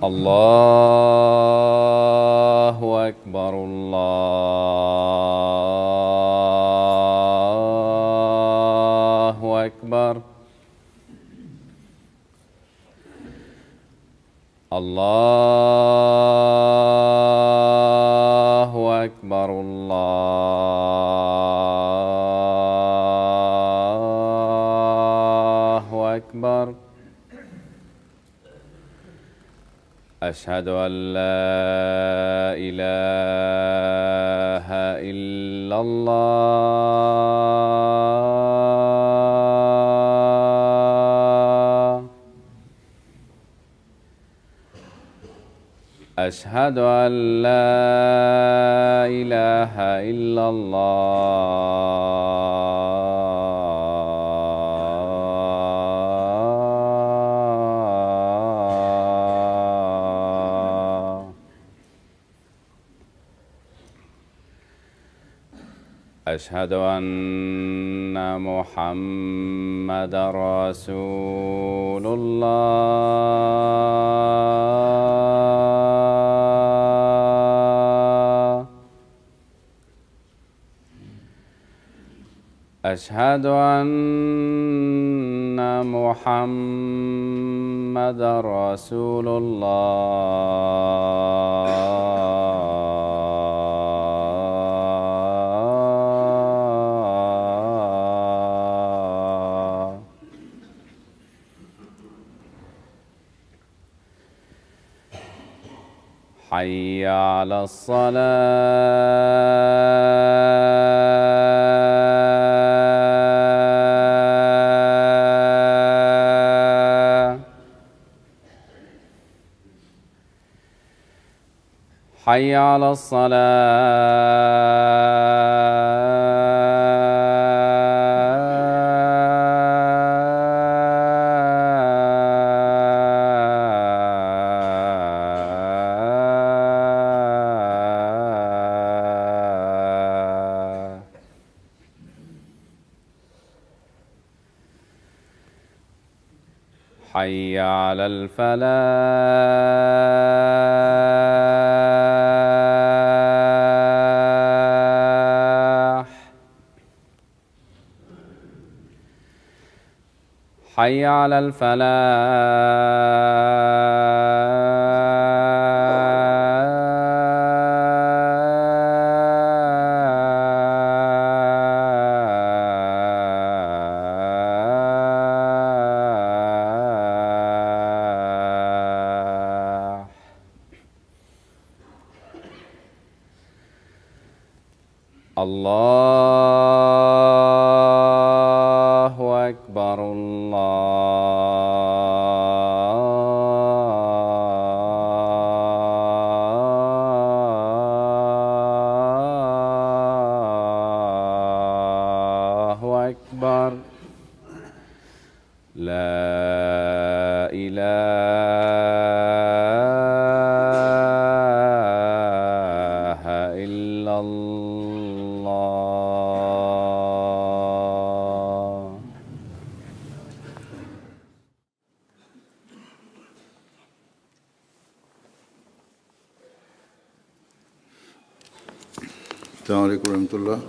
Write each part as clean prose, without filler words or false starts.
الله أكبر الله أكبر الله أكبر الله أكبر. أشهد أن لا إله إلا الله. أشهد أن لا إله إلا الله. أشهد أن محمدًا رسول الله. أشهد أن محمدًا رسول الله. حي على الصلاة. حي على الصلاة. حي على الفلاح. حي على الفلاح. الله أكبر الله أكبر. لا إله إلا الله. السلام عليكم ورحمة الله.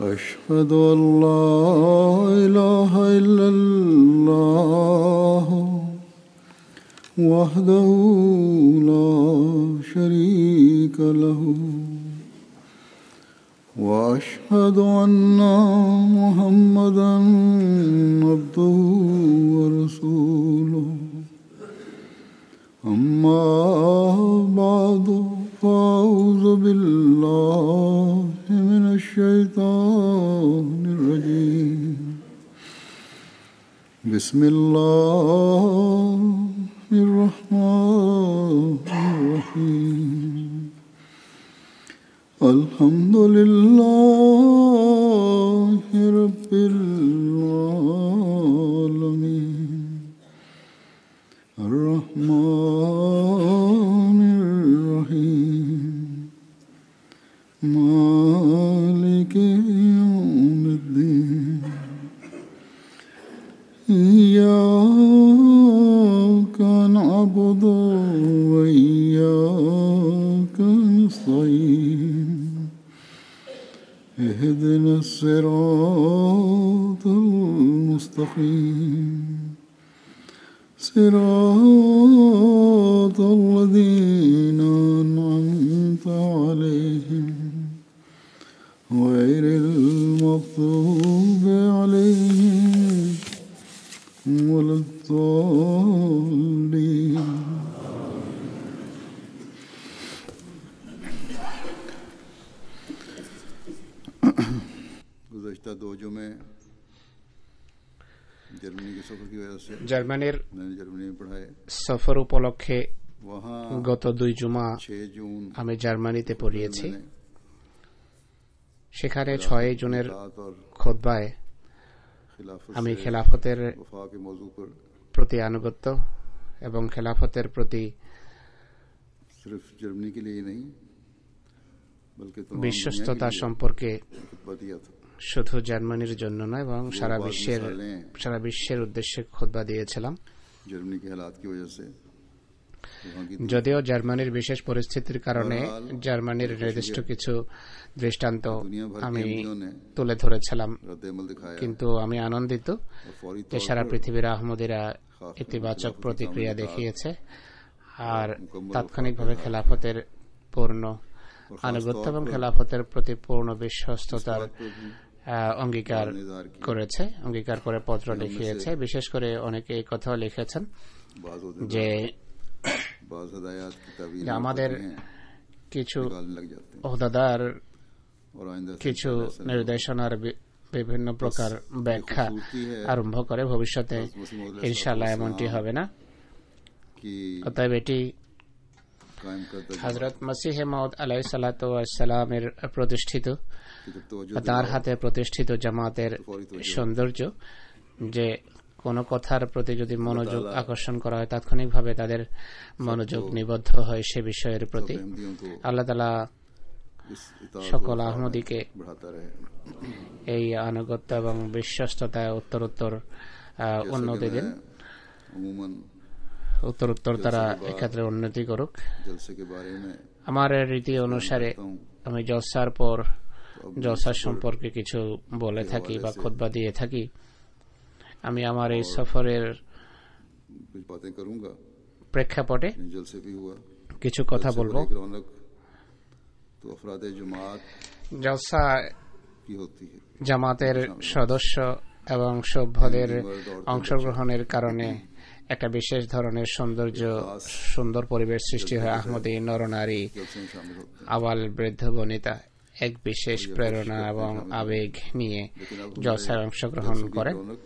أشهد أن لا إله إلا الله وحده لا شريك له وأشهد أن محمدًا عبده ورسوله. أما بعد فأعوذ بالله من الشيطان الرجيم. بسم الله الرحمن الرحيم. الحمد لله رب العالمين. الرحمن الرحيم. مالك يوم الدين إياك نعبد وإياك نستعين اهدنا الصراط المستقيم صراط الذين أنعمت عليهم غير المغضوب عليهم ولا الضالين. गुज़श्ता दो जुमे जर्मनी के सफर की वजह से জার্মানির मैंने जर्मनी में पढ़ाए। সফর উপলক্ষে वहाँ গত 2 জুমা 6 जून আমি জার্মানিতে পড়িয়েছি। मैंने সেখানে 6 জুনের रात और খুতবায় खिलाफत আমি से খেলাফতের वफा के मौजू पर প্রতি আনুগত্য এবং খেলাফতের প্রতি सिर्फ जर्मनी के लिए ही नहीं बल्कि तमाम বিশ্বস্ততা दुनिया के लिए সম্পর্কে खुतबा दिया था। শুধু জার্মানির জন্য নয় বরং সারা বিশ্বের উদ্দেশ্যে খুতবা দিয়েছিলাম। जर्मनी के हालात की वजह से वहाँ की যদিও জার্মানির বিশেষ পরিস্থিতির কারণে জার্মানির নির্দিষ্ট কিছু দৃষ্টান্ত दुनिया भर के আমি एमडीओ ने তুলে ধরেছিলাম, रद्द-ए-अमल दिखाया কিন্তু আমি আনন্দিত और फौरी যে तौर সারা पर পৃথিবীর আহমদীরা ইতিবাচক প্রতিক্রিয়া দেখিয়েছে আর তাৎক্ষণিকভাবে খেলাফতের পূর্ণ আনুগত্য এবং খেলাফতের প্রতি পূর্ণ বিশ্বস্ততার অঙ্গীকার করেছে, অঙ্গীকার করে পত্র লিখিয়েছে। বিশেষ করে অনেকে এই কথাও লিখেছেন যে बाज़ हदायत की तावील আমাদের কিছু निकालने लग जाते हैं ওহদাদার और आइंदा से কিছু নির্দেশনার বিভিন্ন প্রকার ব্যাখ্যা আরম্ভ করে। ভবিষ্যতে ইনশাআল্লাহ এমনটি হবে না। कि অতএব এটি कायम करता হযরত মসিহ মাউদ আলাইহিস সালাতু ওয়াস সালামের প্রতিষ্ঠিত कि जब तवज्जो বা তার হাতে প্রতিষ্ঠিত জামাতের সৌন্দর্য যে কোনো কথার প্রতি যদি মনোযোগ আকর্ষণ করা হয় তাৎক্ষণিকভাবে তাদের মনোযোগ নিবদ্ধ হয় সে বিষয়ের প্রতি। अहमदियों को আল্লাহ তাআলা इस इताअत সকল আহমদীকে बढ़ाता रहे। এই আনুগত্য এবং বিশ্বস্ততায় উত্তরোত্তর উন্নতি দিন, अमूमन উত্তরোত্তর তারা এক্ষেত্রে উন্নতি করুক। जलसे के बारे में আমার রীতি অনুসারে আমি জলসার পর জলসার সম্পর্কে কিছু বলে থাকি বা খুতবা দিয়ে থাকি। আমি আমার এই সফরের कुछ बातें करूंगा। প্রেক্ষাপটে जलसे भी हुआ কিছু কথা বলবো। एक रौनक तो अफराद जमात জলসা की होती है। জামাতের সদস্য এবং সভ্যদের অংশগ্রহণের কারণে একটা বিশেষ ধরনের সুন্দর পরিবেশ সৃষ্টি হয়। আহমদী নরনারী जलसे में शामिल होते हैं। আবাল বৃদ্ধ বনিতা এক বিশেষ প্রেরণা এবং আবেগ নিয়ে জলসায় অংশগ্রহণ করেন रौनक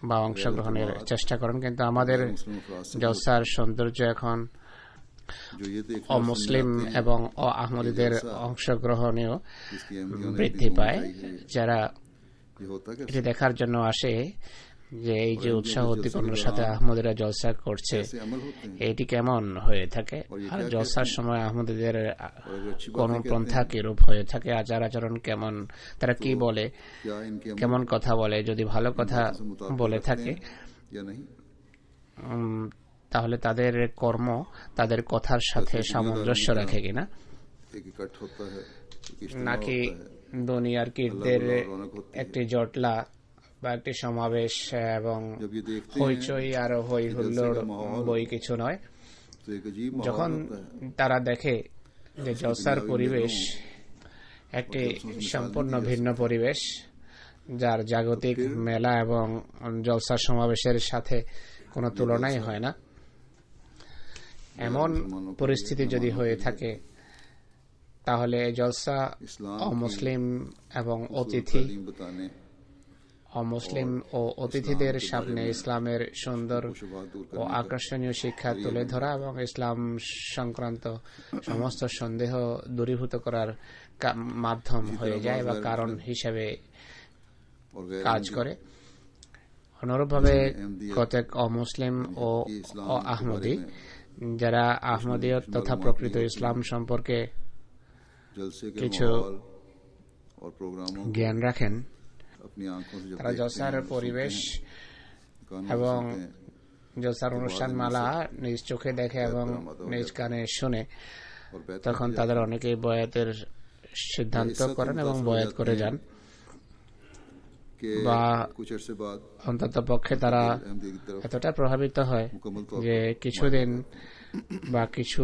বা অংশগ্রহণের চেষ্টা করেন। কিন্তু আমাদের জলসার সৌন্দর্য এখন जो ये तो एक অমুসলিম এবং আহমদীদের অংশগ্রহণেও जिसकी अहमियत বৃদ্ধি পায়। যারা ये होता है এটি দেখার জন্য আসে যে এই যে উৎসাহ উদ্দীপনার সাথে আহমদীরা জলসা করছে कैसे अमल होते हैं এটি কেমন হয়ে থাকে, আর জলসার সময় আহমদীদের और अगर अच्छी কোন बातें পন্থা কিরূপ হয়ে থাকে, আচার আচরণ কেমন, তারা কি বলে, क्या इनके अमल কেমন কথা বলে, যদি ভালো কথা से मुताबिक বলে रखते থাকে हैं या नहीं। তাহলে তাদের কর্ম তাদের কথার সাথে সামঞ্জস্য রাখে কিনা, एक इकट्ठ होता है एक इज्तिमा নাকি होता है। দুনিয়ার কীর্তের रौनक होती है। একটি জটলা বা একটি সমাবেশ এবং जब ये देखते हैं হইচই আর হই হুল্লোড় বই কিছু নয়। तो एक अजीब যখন माहौल होता है। তারা দেখে যে জলসার পরিবেশ একটি সম্পূর্ণ ভিন্ন পরিবেশ, যার জাগতিক মেলা এবং জলসার সমাবেশের সাথে কোনো তুলনাই হয় না, এমন পরিস্থিতি যদি হয়ে থাকে তাহলে জলসা অমুসলিম এবং অতিথি तालीम बताने অমুসলিম ও অতিথিদের সামনে ইসলামের সুন্দর ও আকর্ষণীয় শিক্ষা তুলে ধরা এবং ইসলাম সংক্রান্ত সমস্ত সন্দেহ দূরীভূত করার মাধ্যম হয়ে যায় বা কারণ হিসেবে और गैर কাজ করে। অনুরূপভাবে প্রত্যেক অমুসলিম ও আহমদী যারা আহমদীয়ত তথা প্রকৃত ইসলাম সম্পর্কে जलसे के কিছু माहौल और प्रोग्रामों को জ্ঞান রাখেন। अपनी आंखों से जब তারা देखते জলসার हैं, পরিবেশ कानों से এবং सुनते हैं, জলসার অনুষ্ঠানমালা নিজ চোখে দেখে এবং নিজ কানে শুনে और बेहतर তখন তাদের অনেকেই বয়াতের সিদ্ধান্ত করেন এবং বয়াত করে যান, कि বা कुछ अरसे बाद অন্তত পক্ষে তারা अहमदी की तरफ এতটা প্রভাবিত হয় मुकम्मल तौर যে কিছুদিন বা কিছু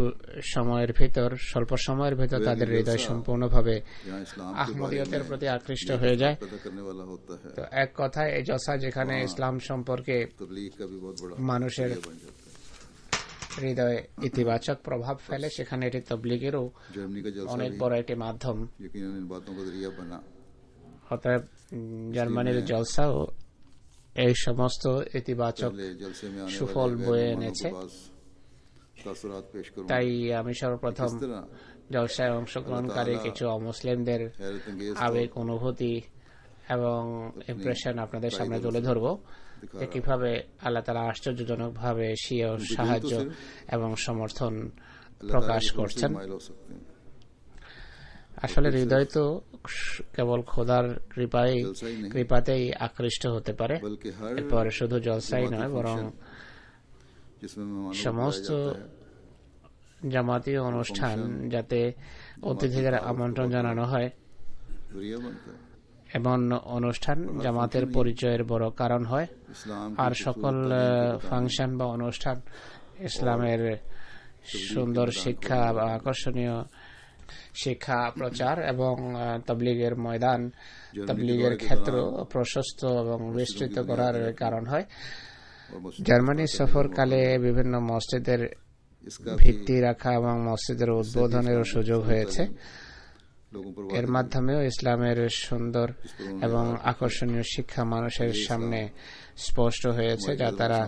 সময়ের ভিতর, স্বল্প সময়ের ভিতর তাদের হৃদয় সম্পূর্ণভাবে यहाँ इस्लाम के बारे আহমদিয়তের में প্রতি আকৃষ্ট হয়ে যায়। पैदा करने वाला होता है, তো এক কথায় এই জলসা যেখানে ইসলাম সম্পর্কে तबलीग का भी बहुत बड़ा মানুষের जरिया बन जाता है। হৃদয়ে ইতিবাচক প্রভাব ফেলে, সেখানে এটি তবলিগেরও जर्मनी का जलसा অনেক भी বড় একটি মাধ্যম। यकीनन इन बातों का जरिया बना। অতএব জার্মানির জলসাও এই সমস্ত ইতিবাচক पहले जलसे में आने সুফল वाले বয়ে गैर এনেছে। मेहमानों के पास तासुरात पेश करूं। তাই আমি সর্বপ্রথম इस तरह জলসায় অংশগ্রহণকারী কিছু অমুসলিমদের हैरत अंगेज আবেগ, অনুভূতি এবং ইমপ্রেশন আপনাদের সামনে তুলে ধরব, যে কিভাবে আল্লাহ তাআলা আশ্চর্যজনক ভাবে স্বীয় সাহায্য এবং সমর্থন প্রকাশ করছেন। माइल हो सकते हैं। আসলে হৃদয় তো কেবল খোদার কৃপাতেই আকৃষ্ট হতে পারে। बल्कि हर এরপরে শুধু জলসাই নয়, বরং जिसमें मेहमानों को সমস্ত बुलाया जाता জামাতীয় অনুষ্ঠান যাতে অতিথিদের আমন্ত্রণ জানানো হয়, है, जरिया बनता है। এমন অনুষ্ঠান জামাতের পরিচয়ের বড় কারণ হয়। इस्लाम আর সকল ফাংশন বা অনুষ্ঠান ইসলামের সুন্দর শিক্ষা বা আকর্ষণীয় শিক্ষা প্রচার এবং তাবলীগের ময়দান, তাবলীগের ক্ষেত্র প্রশস্ত এবং বিস্তৃত করার কারণ হয়। और मस्जिद জার্মানি সফরকালে বিভিন্ন মসজিদের इसका ভিত্তি রাখা এবং মসজিদের উদ্বোধনের সুযোগ হয়েছে। लोगों पर এর মাধ্যমেও ইসলামের সুন্দর এবং আকর্ষণীয় শিক্ষা মানুষের সামনে স্পষ্ট হয়েছে, যা তারা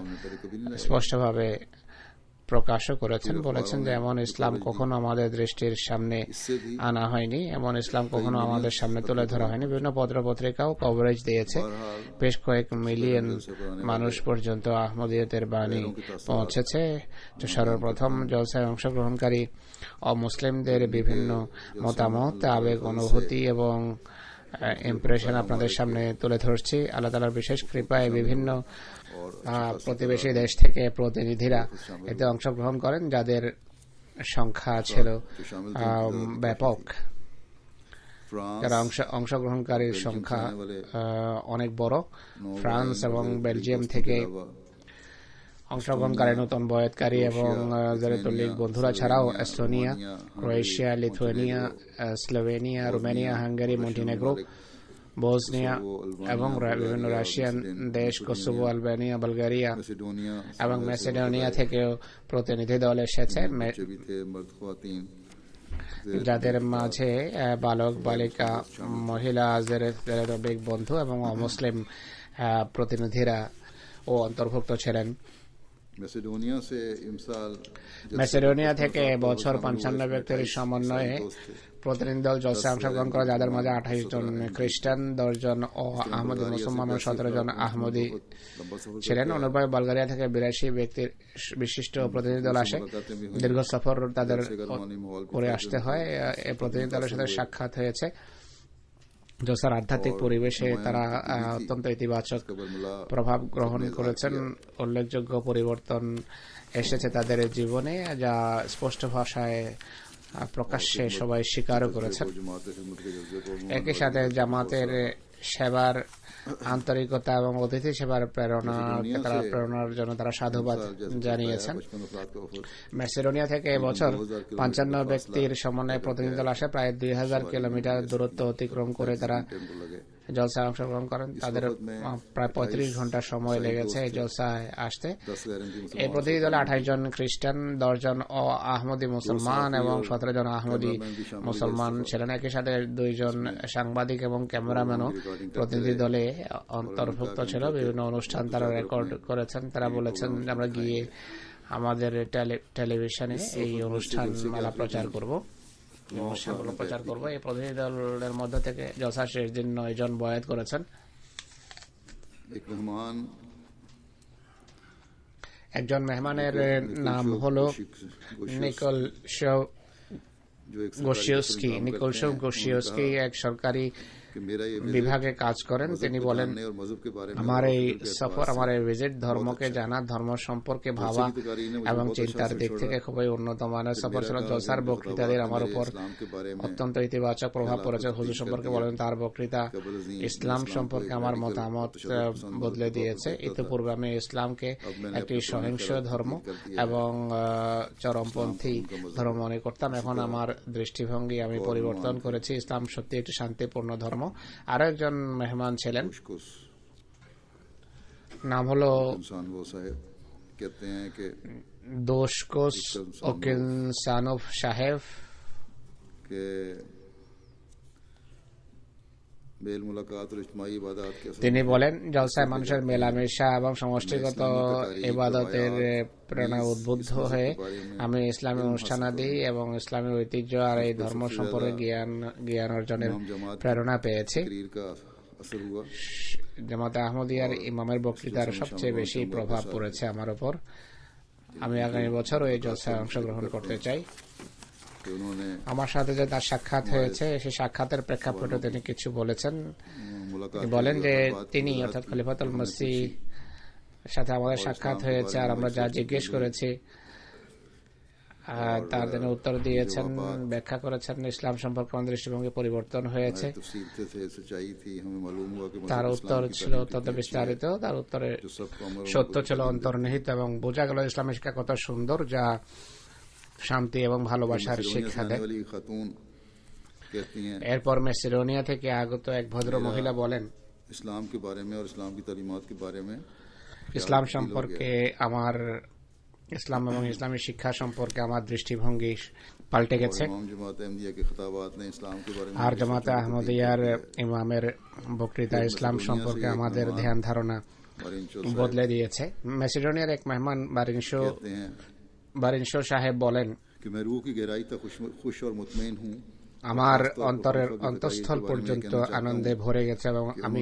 कभी नहीं স্পষ্টভাবে প্রকাশও করেছেন। বলেছেন যে এমন ইসলাম কখনো আমাদের দৃষ্টির সামনে আনা হয়নি, এমন ইসলাম কখনো আমাদের সামনে তুলে ধরা হয়নি। বিভিন্ন পত্রপত্রিকাও কভারেজ দিয়েছে। বেশ কয়েক মিলিয়ন মানুষ পর্যন্ত আহমদিয়তের বাণী পৌঁছেছে। তো সর্বপ্রথম জলসায় অংশগ্রহণকারী অমুসলিমদের বিভিন্ন মতামত, আবেগ, অনুভূতি এবং ইমপ্রেশন আপনাদের সামনে তুলে ধরছি। আল্লাহ তাআলার বিশেষ কৃপায় বিভিন্ন প্রতিবেশী দেশ থেকে প্রতিনিধিরা এতে অংশগ্রহণ করেন, যাদের সংখ্যা ছিল ব্যাপক। যারা অংশগ্রহণকারীর সংখ্যা অনেক বড়। ফ্রান্স এবং বেলজিয়াম থেকে অংশগ্রহণকারী নতুন বয়াতকারী এবং জারেতুল্লিগ বন্ধুরা ছাড়াও Estonia, Croatia, Lithuania, Slovenia, Romania, Hungary, Montenegro, Bosnia এবং বিভিন্ন রাশিয়ান দেশ, কোসোভো, আলবেনিয়া, বালগেরিয়া मैसेडोनिया এবং ম্যাসেডোনিয়া থেকেও প্রতিনিধি দল এসেছে, बच्चे भी थे, मर्द ख्वातीन যাদের মাঝে বালক, বালিকা, মহিলা, জারেতুল্লিগ বন্ধু এবং অমুসলিম প্রতিনিধিরা ও অন্তর্ভুক্ত ছিলেন। मैसेडोनिया से इमसाल ম্যাসেডোনিয়া থেকে বছর 55 ব্যক্তির সমন্বয়ে প্রতিনিধি দল জলসায় অংশগ্রহণ করে, যাদের মাঝে 28 জন খ্রিস্টান, 10 জন আহমদি মুসলমান ও 17 জন আহমদি ছিলেন। অনুরূপভাবে বালগেরিয়া থেকে 82 ব্যক্তির বিশিষ্ট প্রতিনিধি দল আসে। দীর্ঘ সফর তাদের করে আসতে হয়। এই প্রতিনিধি দলের সাথে সাক্ষাৎ হয়েছে। জলসার আধ্যাত্মিক পরিবেশে তারা অত্যন্ত ইতিবাচক প্রভাব গ্রহণ করেছেন। উল্লেখযোগ্য পরিবর্তন এসেছে তাদের জীবনে, যা স্পষ্ট ভাষায় প্রকাশ্যে সবাই স্বীকারও করেছেন। একই সাথে জামাতের সেবার আন্তরিকতা এবং অতিথি সেবার প্রেরণার জন্য তারা সাধুবাদ জানিয়েছেন। ম্যাসেডোনিয়া থেকে এবছর 55 ব্যক্তির সমন্বয়ে প্রতিনিধি দল আসে। প্রায় 2000 কিলোমিটার দূরত্ব অতিক্রম করে তারা জলসায় অংশগ্রহণ করেন। তাদের প্রায় 35 ঘন্টা সময় লেগেছে এই জলসায় আসতে। এই প্রতিনিধি দলে 28 জন খ্রিস্টান, 10 জন আহমদি মুসলমান এবং 17 জন আহমদি মুসলমান ছিলেন। একই সাথে 2 জন সাংবাদিক এবং ক্যামেরাম্যানও প্রতিনিধি দলে অন্তর্ভুক্ত ছিল। বিভিন্ন অনুষ্ঠান তারা রেকর্ড করেছেন। তারা বলেছেন আমরা গিয়ে আমাদের টেলিভিশনে এই অনুষ্ঠান মালা প্রচার করব, সেগুলো প্রচার করব। এই প্রতিনিধি দলের মধ্যে থেকে জলসা শেষ দিন 9 জন বয়াত করেছেন। একজন মেহমানের নাম হলো নিকল जो एक গোশিওস্কি, নিকোলসো গোশিওস্কি এক সরকারি कि मेरा ये বিভাগে কাজ করেন। তিনি বলেন, और मजहब के बारे में আমার এই সফর, আমার এই ভিজিট ধর্মকে জানা, ধর্ম সম্পর্কে ভাবা এবং চিন্তার দিক থেকে খুবই উন্নত মানের সফর ছিল। জলসার বক্তৃতাদের আমার উপর অত্যন্ত ইতিবাচক প্রভাব পড়েছে। হুজুর সম্পর্কে বলেন, তার বক্তৃতা ইসলাম সম্পর্কে আমার মতামত বদলে দিয়েছে। ইতিপূর্বে আমি ইসলামকে একটি সহিংস ধর্ম এবং চরমপন্থী ধর্ম মনে করতাম। এখন আমার দৃষ্টিভঙ্গি আমি পরিবর্তন করেছি। ইসলাম সত্যি একটি শান্তিপূর্ণ ধর্ম। আরো একজন মেহমান ছিলেন, নাম হলো इंसान वो साहब कहते हैं कि দোশকোস ওকিনসানোভ সাহেব। कि मेल मुलाकात और इज्तिमाई इबादत के তিনি বলেন, জলসায় মানুষের মেলামেশা এবং সমষ্টিগত ইবাদতের প্রেরণা উদ্বুদ্ধ হয়ে আমি ইসলামী অনুষ্ঠানাদি এবং ইসলামী ঐতিহ্য আর এই ধর্ম সম্পর্কে জ্ঞান অর্জনের প্রেরণা পেয়েছি। तकरीर का असर हुआ জামাতে আহমদিয়ার ইমামের বক্তৃতার সবচেয়ে বেশি প্রভাব পড়েছে আমার উপর। আমি আগামী বছর এই জলসায় অংশগ্রহণ করতে চাই। कि उन्होंने আমার সাথে যে তার সাক্ষাৎ হয়েছে, সেই সাক্ষাতের প্রেক্ষাপটে তিনি কিছু বলেছেন। मुलाकात তিনি বলেন যে তিনি অর্থাৎ খলিফাতুল মসিহ সাথে আমাদের সাক্ষাৎ হয়েছে, আর আমরা যা জিজ্ঞেস করেছি তার তিনি উত্তর দিয়েছেন, ব্যাখ্যা করেছেন। ইসলাম সম্পর্কে আমাদের দৃষ্টিভঙ্গি পরিবর্তন হয়েছে। तफसील से सच्चाई थी, हमें मालूम हुआ कि তার উত্তর ছিল অত্যন্ত বিস্তারিত। তার উত্তরে সত্য ছিল অন্তর্নিহিত এবং বোঝা গেল ইসলামের শিক্ষা কত সুন্দর, যা শান্তি এবং ভালোবাসার শিক্ষা দেয়। वाली खातून कहती हैं এরপর মেসিডোনিয়া থেকে আগত এক ভদ্র মহিলা বলেন, इस्लाम के बारे में और इस्लाम की तालीमात के बारे में ইসলাম সম্পর্কে আমার, ইসলাম এবং ইসলামী শিক্ষা সম্পর্কে আমার দৃষ্টিভঙ্গি পাল্টে গেছে। इमाम जमात अहमदिया के खिताबात ने इस्लाम के बारे में আর জামাতে আহমদিয়ার ইমামের বক্তৃতা ইসলাম সম্পর্কে আমাদের ধ্যান ধারণা বদলে দিয়েছে। মেসিডোনিয়ার এক মেহমান कहते हैं বারিনশো সাহেব বলেন, कि मैं रूह की गहराई तक खुश और मुतमईन हूँ। আমার অন্তরের অন্তঃস্থল পর্যন্ত আনন্দে ভরে গেছে এবং আমি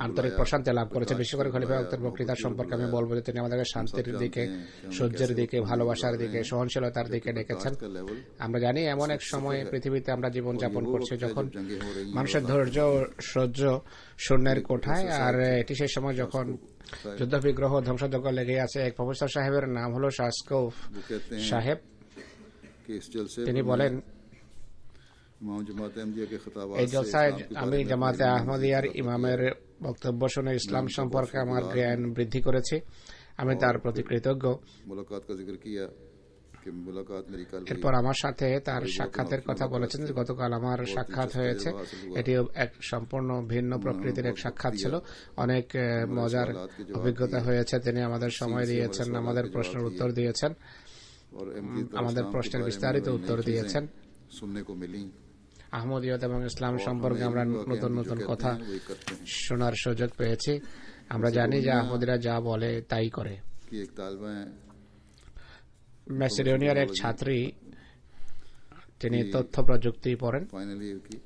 আন্তরিক প্রশান্তি লাভ করেছি। বিশেষ করে খলিফা আক্তার বক্তৃতার সম্পর্কে আমি বলবো যে তিনি আমাদেরকে শান্তির দিকে, সহ্যের দিকে, ভালোবাসার দিকে, সহনশীলতার দিকে ডেকেছেন। আমরা জানি এমন এক সময়ে পৃথিবীতে আমরা জীবন যাপন করছি যখন মানুষের ধৈর্য সহ্য শূন্যের কোঠায়, আর এটি সেই সময় যখন যুদ্ধ বিগ্রহ ধ্বংসযজ্ঞ লেগে আছে। এক প্রফেসর সাহেবের নাম হলো শাসকোভ সাহেব। कि इस जलसे তিনি বলেন, इमाम जमात अहमदिया के खिताबात এই से জলসায় इस्लाम के আমি बारे में জামাতে আহমদিয়ার ইমামের বক্তব্য শুনে ইসলাম সম্পর্কে আমার জ্ঞান বৃদ্ধি করেছি। আমি তার প্রতি কৃতজ্ঞ। मुलाकात का जिक्र किया कि मुलाकात मेरी कल हुई। এরপর আমার সাথে তার সাক্ষাতের কথা বলেছেন যে গতকাল আমার সাক্ষাৎ হয়েছে। এটি এক সম্পূর্ণ ভিন্ন প্রকৃতির এক সাক্ষাৎ ছিল। অনেক মজার অভিজ্ঞতা হয়েছে। তিনি আমাদের সময় দিয়েছেন, আমাদের প্রশ্নের উত্তর দিয়েছেন, और अहमदी तो আমাদের इस्लाम के প্রশ্নের बारे में বিস্তারিত नई উত্তর चीजें দিয়েছেন। सुनने को मिली। আহমদিয়ত এবং ইসলাম সম্পর্কে আমরা নতুন নতুন কথা শোনার সুযোগ পেয়েছি। আমরা জানি যে আহমদিরা যা বলে তাই করে। कि एक तालिबा है, ম্যাসিডোনিয়ার এক ছাত্রী, তিনি তথ্য প্রযুক্তি পড়েন। फाइनल ईयर की,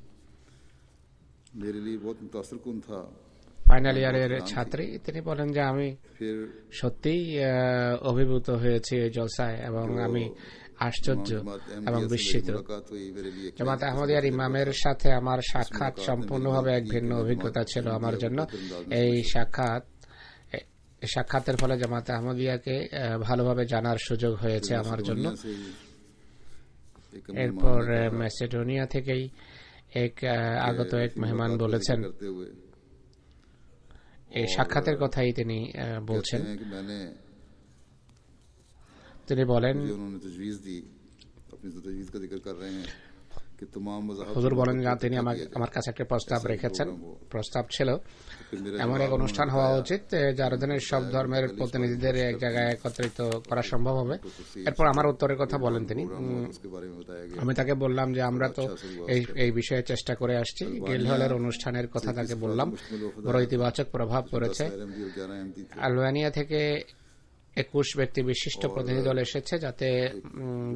मेरे लिए बहुत मुतासर कुन था। ফাইনাল ইয়ারের ছাত্রী, তিনি বলেন যে আমি फिर সত্যিই অভিভূত হয়েছি এই জলসায় এবং আমি আশ্চর্য এবং বিস্মিত। मुलाकात हुई मेरे लिए জামাত আহমদিয়ার ইমামের সাথে আমার সাক্ষাৎ সম্পূর্ণভাবে এক ভিন্ন অভিজ্ঞতা ছিল আমার জন্য। এই সাক্ষাতের ফলে জামাত আহমদিয়াকে ভালোভাবে জানার সুযোগ হয়েছে আমার জন্য। এরপর ম্যাসিডোনিয়া থেকেই আগত এক মেহমান বলেছেন, करते हुए এই সাক্ষাতের কথাই তিনি বলছেন। हैं कि मैंने তিনি বলেন, जो उन्होंने तजवीज दी, अपनी तो तजवीज का जिक्र कर रहे हैं कि तमाम मज़ाहब হুজুর বলেন যে তিনি আমার কাছে একটা প্রস্তাব রেখেছেন। প্রস্তাব ছিল এমন এক অনুষ্ঠান হওয়া উচিত যার অধীনে সব ধর্মের প্রতিনিধিদের এক জায়গায় একত্রিত করা সম্ভব হবে। এরপর আমার উত্তরের কথা বলেন তিনি। उसके बारे में बताया गया। আমি তাকে বললাম যে আমরা তো এই বিষয়ে চেষ্টা করে আসছি। গিল্ডহলের অনুষ্ঠানের কথা তাকে বললাম, বড় ইতিবাচক প্রভাব পড়েছে। अहमदी और 11 अहमदी थे। আলবেনিয়া থেকে 21 ব্যক্তি বিশিষ্ট প্রতিনিধি দল এসেছে, যাতে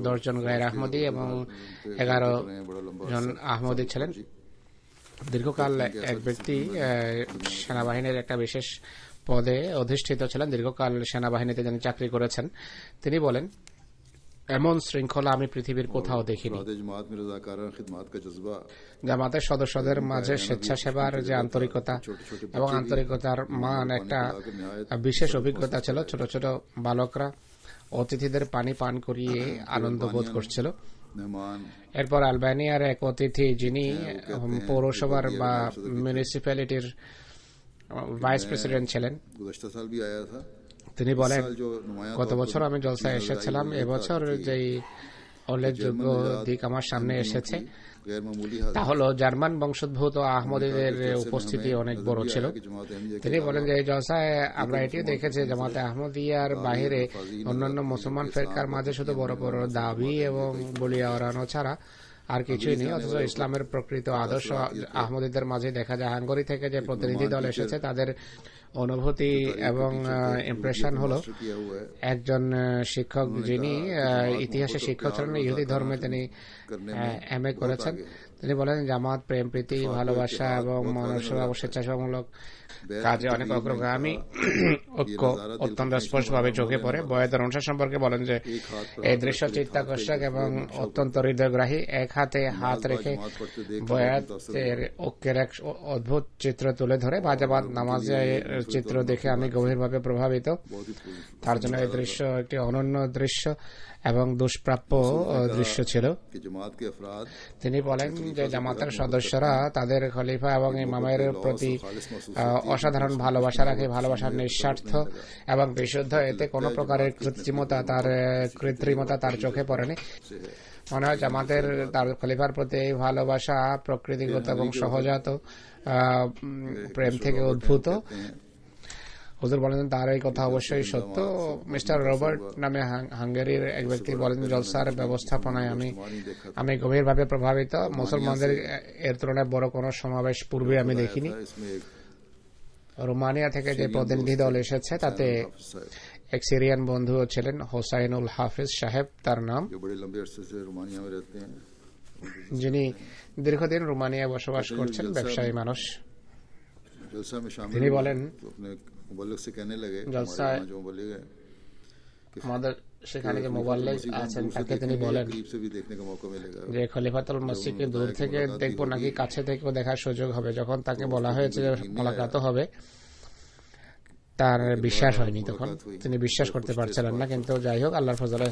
10 জন গায়ের আহমদি এবং 11 জন আহমদি ছিলেন। দীর্ঘকাল এক ব্যক্তি সেনাবাহিনীর একটা বিশেষ পদে অধিষ্ঠিত ছিলেন, দীর্ঘকাল সেনাবাহিনীতে যিনি চাকরি করেছেন। তিনি বলেন এমন শৃঙ্খলা আমি পৃথিবীর কোথাও দেখিনি। अफराद जमात में रज़ाकाराना खिदमत का जज्बा, জামাতের সদস্যদের মাঝে স্বেচ্ছাসেবার যে আন্তরিকতা এবং আন্তরিকতার মান একটা বিশেষ অভিজ্ঞতা ছিল। ছোট ছোট বালকরা অতিথিদের পানি পান করিয়ে আনন্দ বোধ করছিল। मेहमान এরপর আলবেনিয়ার এক অতিথি, যিনি পৌরসভার বা মিউনিসিপ্যালিটির ভাইস প্রেসিডেন্ট ছিলেন, गुज़श्ता साल भी आया था। তিনি বলেন, जो नुमाया গত বছর আমি জলসায় এসেছিলাম, এবছর যেই উল্লেখযোগ্য দিক আমার সামনে এসেছে गैर मामूली তা হলো জার্মান বংশোদ্ভূত আহমদীদের উপস্থিতি অনেক বড় ছিল। তিনি বলেন যে এই জলসায় আমরা এটিও দেখেছি, জামাতে আহমদিয়ার বাহিরে অন্যান্য মুসলমান ফেরকার মাঝে শুধু বড় বড় দাবি এবং বলিয়া ওড়ানো ছাড়া আর কিছুই নেই। অথচ ইসলামের প্রকৃত আদর্শ আহমদীদের মাঝে দেখা যায়। হাঙ্গেরি থেকে যে প্রতিনিধি দল এসেছে, তাদের অনুভূতি এবং ইমপ্রেশন হলো, একজন শিক্ষক যিনি ইতিহাসে শিক্ষক ছিলেন, ইহুদি ধর্মে তিনি এমএ করেছেন। তিনি বলেন জামাত প্রেম, প্রীতি, ভালোবাসা এবং মানবসেবা ও স্বেচ্ছাসেবামূলক কাজে অনেক অগ্রগামী। ঐক্য অত্যন্ত স্পষ্টভাবে চোখে পড়ে। বয়াতের অনুষ্ঠান সম্পর্কে বলেন যে এই দৃশ্য চিত্তাকর্ষক এবং অত্যন্ত হৃদয়গ্রাহী। এক হাতে হাত রেখে বয়াতের ঐক্যের এক অদ্ভুত চিত্র তুলে ধরে। বাজাবাদ নামাজের চিত্র দেখে আমি গভীরভাবে প্রভাবিত। তার জন্য এই দৃশ্য একটি অনন্য দৃশ্য এবং দুষ্প্রাপ্য দৃশ্য ছিল। তিনি বলেন যে জামাতের সদস্যরা তাদের খলিফা এবং ইমামের প্রতি অসাধারণ ভালোবাসা রাখে। ভালোবাসার নিঃস্বার্থ এবং বিশুদ্ধ, এতে কোনো প্রকারের কৃত্রিমতা তার চোখে পড়েনি। মনে হয় জামাতের তার খলিফার প্রতি এই ভালোবাসা প্রকৃতিগত এবং সহজাত প্রেম থেকে উদ্ভূত। হুজুর বলেন তার এই কথা অবশ্যই সত্য। মিস্টার রবার্ট নামে হাঙ্গেরির এক ব্যক্তি বলেন, জলসার ব্যবস্থাপনায় আমি গভীরভাবে প্রভাবিত। মুসলমানদের এর তুলনায় বড় কোনো সমাবেশ পূর্বে আমি দেখিনি। রোমানিয়া থেকে যে প্রতিনিধি দল এসেছে তাতে এক সিরিয়ান বন্ধুও ছিলেন, হোসাইনুল হাফিজ সাহেব তার নাম, যিনি দীর্ঘদিন রোমানিয়ায় বসবাস করছেন, ব্যবসায়ী মানুষ। তিনি বলেন জলসায় আমাদের সেখানে যে মোবাল্লিগ আছেন তাকে তিনি বলেন যে খলিফাতুল মসজিদকে দূর থেকে দেখবো নাকি কাছে থেকেও দেখার সুযোগ হবে। যখন তাকে বলা হয়েছে যে মোলাকাতও হবে, তার বিশ্বাস হয়নি। তখন তিনি বিশ্বাস করতে পারছিলেন না। কিন্তু যাই হোক, আল্লাহর ফজলে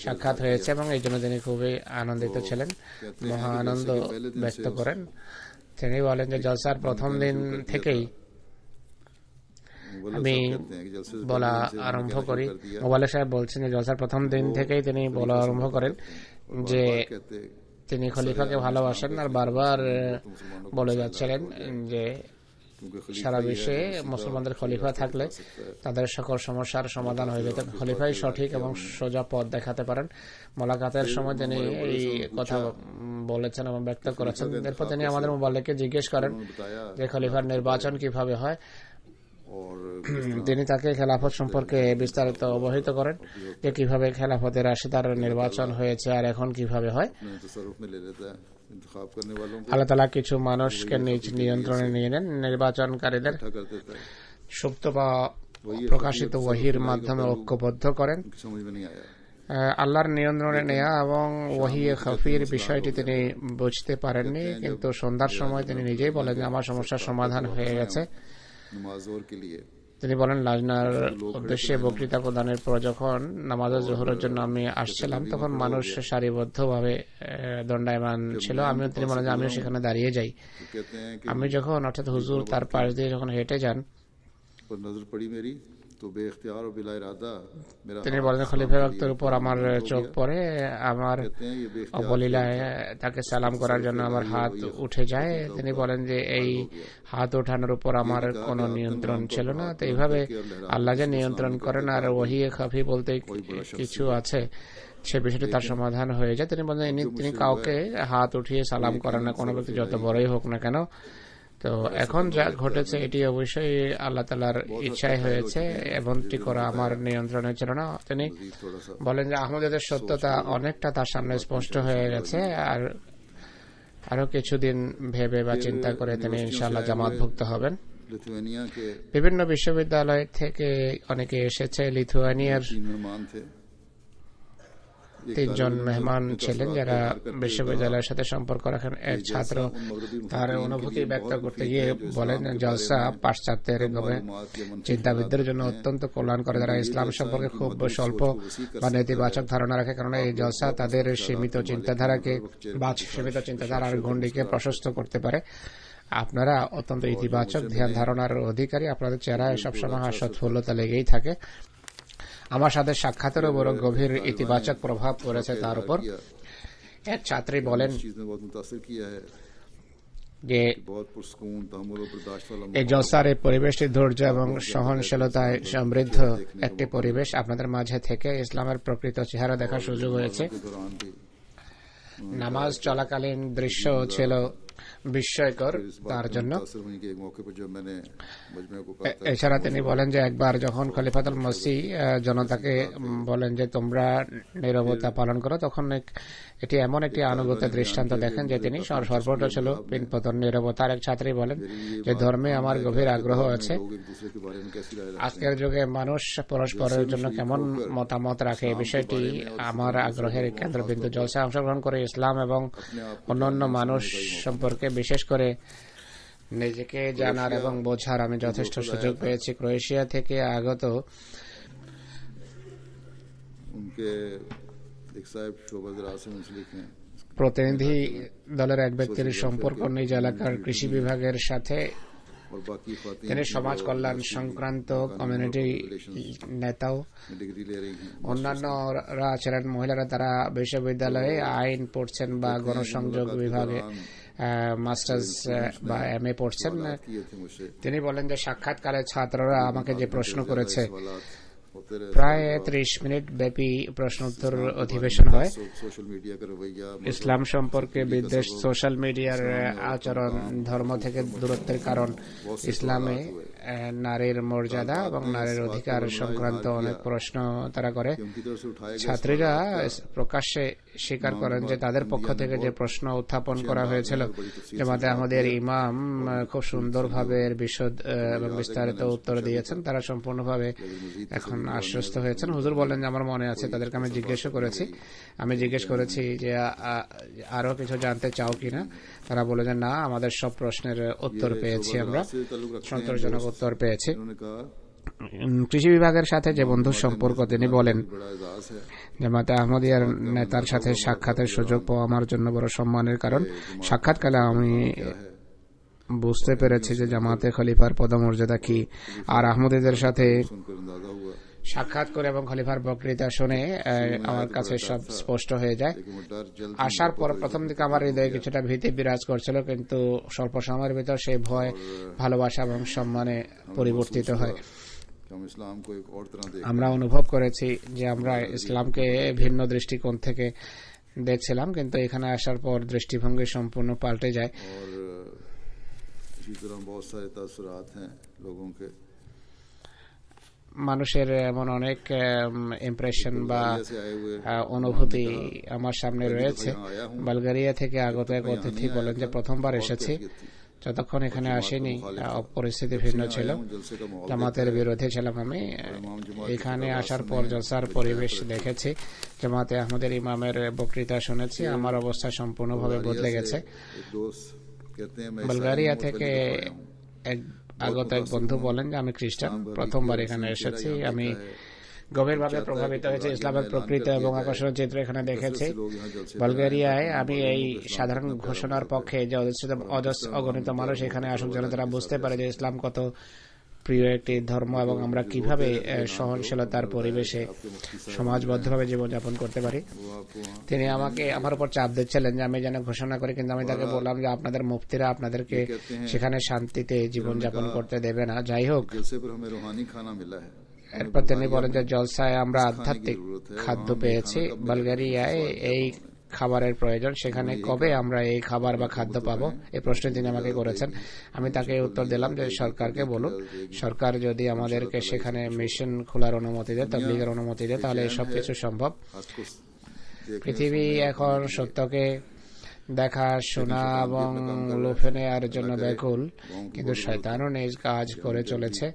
সাক্ষাৎ হয়েছে এবং এই জন্য তিনি খুবই আনন্দিত ছিলেন, মহা আনন্দ ব্যক্ত করেন। তিনি বলেন যে জলসার প্রথম দিন থেকেই আমি বলা আরম্ভ করি। মোবাল্লিগ সাহেব বলছেন যে জলসার প্রথম দিন থেকেই তিনি বলা আরম্ভ করেন যে তিনি খলিফাকে ভালোবাসেন, আর বারবার বলে যাচ্ছিলেন যে সারা বিশ্বে মুসলমানদের খলিফা থাকলে তাদের সকল সমস্যার সমাধান হয়ে যেত। খলিফাই সঠিক এবং সোজা পথ দেখাতে পারেন। মোলাকাতের সময় তিনি এই কথা বলেছেন এবং ব্যক্ত করেছেন। এরপর তিনি আমাদের মোবাল্লিগকে জিজ্ঞেস করেন যে খলিফার নির্বাচন কিভাবে হয়। তিনি তাকে খেলাফত সম্পর্কে বিস্তারিত অবহিত করেন যে কিভাবে খেলাফতের রাশিদার নির্বাচন হয়েছে আর এখন কিভাবে হয়। আল্লাহ তাআলা কিছু মানুষকে নিজ নিয়ন্ত্রণে নিয়ে নেন। নির্বাচনকারীদের সুপ্ত বা প্রকাশিত ওয়াহির মাধ্যমে ঐক্যবদ্ধ করেন। আল্লাহর নিয়ন্ত্রণে নেয়া এবং ওয়াহি খাফির বিষয়টি তিনি বুঝতে পারেননি, কিন্তু সন্ধ্যার সময় তিনি নিজেই বলেন যে আমার সমস্যার সমাধান হয়ে গেছে। তিনি বলেন লাজনার উদ্দেশ্যে বক্তৃতা প্রদানের পর যখন নামাজ জোহরের জন্য আমি আসছিলাম, তখন মানুষ সারিবদ্ধভাবে দণ্ডায়মান ছিল। তিনি বলেন যে আমিও সেখানে দাঁড়িয়ে যাই। আমি যখন, অর্থাৎ হুজুর তার পাশ দিয়ে যখন হেঁটে যান, তিনি বলেন খলিফা ওয়াক্তের উপর আমার চোখ পড়ে, আমার অবলীলায় তাকে সালাম করার জন্য আমার হাত উঠে যায়। তিনি বলেন যে এই হাত ওঠানোর উপর আমার কোনো নিয়ন্ত্রণ ছিল না। তো এইভাবে আল্লাহ যে নিয়ন্ত্রণ করেন, আর ওয়াহি খাফি বলতে কিছু আছে, সে বিষয়টি তার সমাধান হয়ে যায়। তিনি বলেন তিনি কাউকে হাত উঠিয়ে সালাম করেন না, কোনো ব্যক্তি যত বড়ই হোক না কেন। তো এখন যা ঘটেছে এটি অবশ্যই আল্লাহ তাআলার ইচ্ছায় হয়েছে, এমনটি করা আমার নিয়ন্ত্রণে ছিল না। তিনি বলেন যে আহমদীদের সত্যতা অনেকটা তার সামনে স্পষ্ট হয়ে গেছে, আর আরো কিছুদিন ভেবে বা চিন্তা করে তিনি ইনশাআল্লাহ জামাতভুক্ত হবেন। বিভিন্ন বিশ্ববিদ্যালয় থেকে অনেকে এসেছে। লিথুয়ানিয়ার তিনজন মেহমান ছিলেন যারা বিশ্ববিদ্যালয়ের সাথে সম্পর্ক রাখেন। এক ছাত্র তার অনুভূতি ব্যক্ত করতে গিয়ে বলেন, জলসা পাশ্চাত্যের চিন্তাবিদদের জন্য অত্যন্ত কল্যাণকর, যারা ইসলাম সম্পর্কে খুব স্বল্প বা নেতিবাচক ধারণা রাখে, কারণ এই জলসা তাদের সীমিত চিন্তাধারাকে বা সীমিত চিন্তাধারার গণ্ডিকে প্রশস্ত করতে পারে। আপনারা অত্যন্ত ইতিবাচক ধ্যান ধারণার অধিকারী, আপনাদের চেহারায় সবসময় হাস্যোৎফুল্লতা লেগেই থাকে। আমার সাথে সাক্ষাতেরও বড় গভীর ইতিবাচক প্রভাব পড়েছে তার উপর। এক ছাত্রী বলেন যে এই জলসার এই পরিবেশটি ধৈর্য এবং সহনশীলতায় সমৃদ্ধ একটি পরিবেশ। আপনাদের মাঝে থেকে ইসলামের প্রকৃত চেহারা দেখার সুযোগ হয়েছে। নামাজ চলাকালীন দৃশ্য ছিল বিস্ময়কর তার জন্য। এছাড়া তিনি বলেন যে একবার যখন খলিফাতুল মসিহ জনতাকে বলেন যে তোমরা নীরবতা পালন করো, তখন এটি এমন একটি আনুগত্যের দৃষ্টান্ত দেখেন যে তিনি সর্বত্র ছিল পিনপতন নীরবতা। এক ছাত্রী বলেন যে ধর্মে আমার গভীর আগ্রহ আছে। আজকের যুগে মানুষ পরস্পরের জন্য কেমন মতামত রাখে, এই বিষয়টি আমার আগ্রহের কেন্দ্রবিন্দু। জলসায় অংশগ্রহণ করে ইসলাম এবং অন্যান্য মানুষ সম্পর্কে বিশেষ করে নিজেকে জানার এবং বোঝার আমি যথেষ্ট সুযোগ পেয়েছি। ক্রোয়েশিয়া থেকে আগত প্রতিনিধি দলের এক ব্যক্তির সম্পর্ক নিজ এলাকার কৃষি বিভাগের সাথে। তিনি সমাজ কল্যাণ সংক্রান্ত কমিউনিটি নেতাও। অন্যান্যরা ছিলেন মহিলারা, তারা বিশ্ববিদ্যালয়ে আইন পড়ছেন বা গণসংযোগ বিভাগে মাস্টার্স বা MA পড়ছেন। তিনি বলেন যে সাক্ষাৎকারে ছাত্ররা আমাকে যে প্রশ্ন করেছে, প্রায় 30 মিনিট ব্যাপী প্রশ্নোত্তর অধিবেশন হয়। ইসলাম সম্পর্কে বিদ্বেষ, সোশ্যাল মিডিয়ার আচরণ, ধর্ম থেকে দূরত্বের কারণ, ইসলামে নারীর মর্যাদা এবং নারীর অধিকার সংক্রান্ত অনেক প্রশ্ন তারা করে। ছাত্রীরা প্রকাশ্যে স্বীকার করেন যে তাদের পক্ষ থেকে যে প্রশ্ন উত্থাপন করা হয়েছিল, জামাতে আমাদের ইমাম খুব সুন্দরভাবে এর বিশদ এবং বিস্তারিত উত্তর দিয়েছেন। তারা সম্পূর্ণভাবে এখন আশ্বস্ত হয়েছেন। হুজুর বলেন যে আমার মনে আছে তাদেরকে আমি জিজ্ঞেস করেছি যে আরো কিছু জানতে চাও কিনা। তারা বলে যে না, আমাদের সব প্রশ্নের উত্তর পেয়েছি, আমরা সন্তোষজনক উত্তর পেয়েছি। কৃষি বিভাগের সাথে যে বন্ধুর সম্পর্ক, তিনি বলেন জামাতে আহমদিয়ার নেতার সাথে সাক্ষাতের সুযোগ পাওয়া আমার জন্য বড় সম্মানের কারণ। সাক্ষাৎকালে আমি বুঝতে পেরেছি যে জামাতে খলিফার পদমর্যাদা কি, আর আহমদীদের সাথে সাক্ষাৎ করে এবং খলিফার বক্তৃতা শুনে আমার কাছে সব স্পষ্ট হয়ে যায়। আসার পর প্রথম দিকে আমার হৃদয়ে কিছুটা ভীতি বিরাজ করছিল, কিন্তু স্বল্প সময়ের ভিতর সেই ভয় ভালোবাসা এবং সম্মানে পরিবর্তিত হয়। আমরা অনুভব করেছি যে আমরা ইসলামকে ভিন্ন দৃষ্টিকোণ থেকে দেখছিলাম, কিন্তু এখানে আসার পর দৃষ্টিভঙ্গি সম্পূর্ণ পাল্টে যায়। মানুষের এমন অনেক ইমপ্রেশন বা অনুভূতি আমার সামনে রয়েছে। বালগেরিয়া থেকে আগত এক অতিথি বলেন যে প্রথমবার এসেছি, যতক্ষণ এখানে আসেনি পরিস্থিতি ভিন্ন ছিল, জামাতের বিরোধী ছিলাম আমি। এখানে আসার পর জলসার পরিবেশ দেখেছি, জামাতে আহমদের ইমামের বক্তৃতা শুনেছি, আমার অবস্থা সম্পূর্ণভাবে বদলে গেছে। বালগেরিয়া থেকে আগত এক বন্ধু বলেন যে আমি খ্রিস্টান, প্রথমবার এখানে এসেছি। আমি গভীরভাবে প্রভাবিত হয়েছে, ইসলামের প্রকৃত এবং আকর্ষণীয় চিত্র এখানে দেখেছি। বালগেরিয়ায় আমি এই সাধারণ ঘোষণার পক্ষে যে অগণিত মানুষ এখানে আসুক, যেন তারা বুঝতে পারে যে ইসলাম কত প্রিয় একটি ধর্ম এবং আমরা কিভাবে সহনশীলতার পরিবেশে সমাজবদ্ধভাবে জীবনযাপন করতে পারি। তিনি আমার উপর চাপ দিচ্ছিলেন যে আমি যেন ঘোষণা করি, কিন্তু আমি তাকে বললাম যে আপনাদের মুফতিরা আপনাদেরকে সেখানে শান্তিতে জীবনযাপন করতে দেবে না। যাই হোক, এরপর তিনি বলেন যে জলসায় আমরা আধ্যাত্মিক খাদ্য পেয়েছি। বালগেরিয়ায় এই খাবারের প্রয়োজন, সেখানে কবে আমরা এই খাবার বা খাদ্য পাবো, এই প্রশ্ন তিনি আমাকে করেছেন। আমি তাকে উত্তর দিলাম যে সরকারকে বলুন, সরকার যদি আমাদেরকে সেখানে মিশন খোলার অনুমতি দেয়, তাবলীগের অনুমতি দেয়, তাহলে এসব কিছু সম্ভব। পৃথিবী এখন সত্যকে দেখা, শোনা এবং লুফে নেওয়ার জন্য ব্যাকুল, কিন্তু শয়তানও নিজ কাজ করে চলেছে।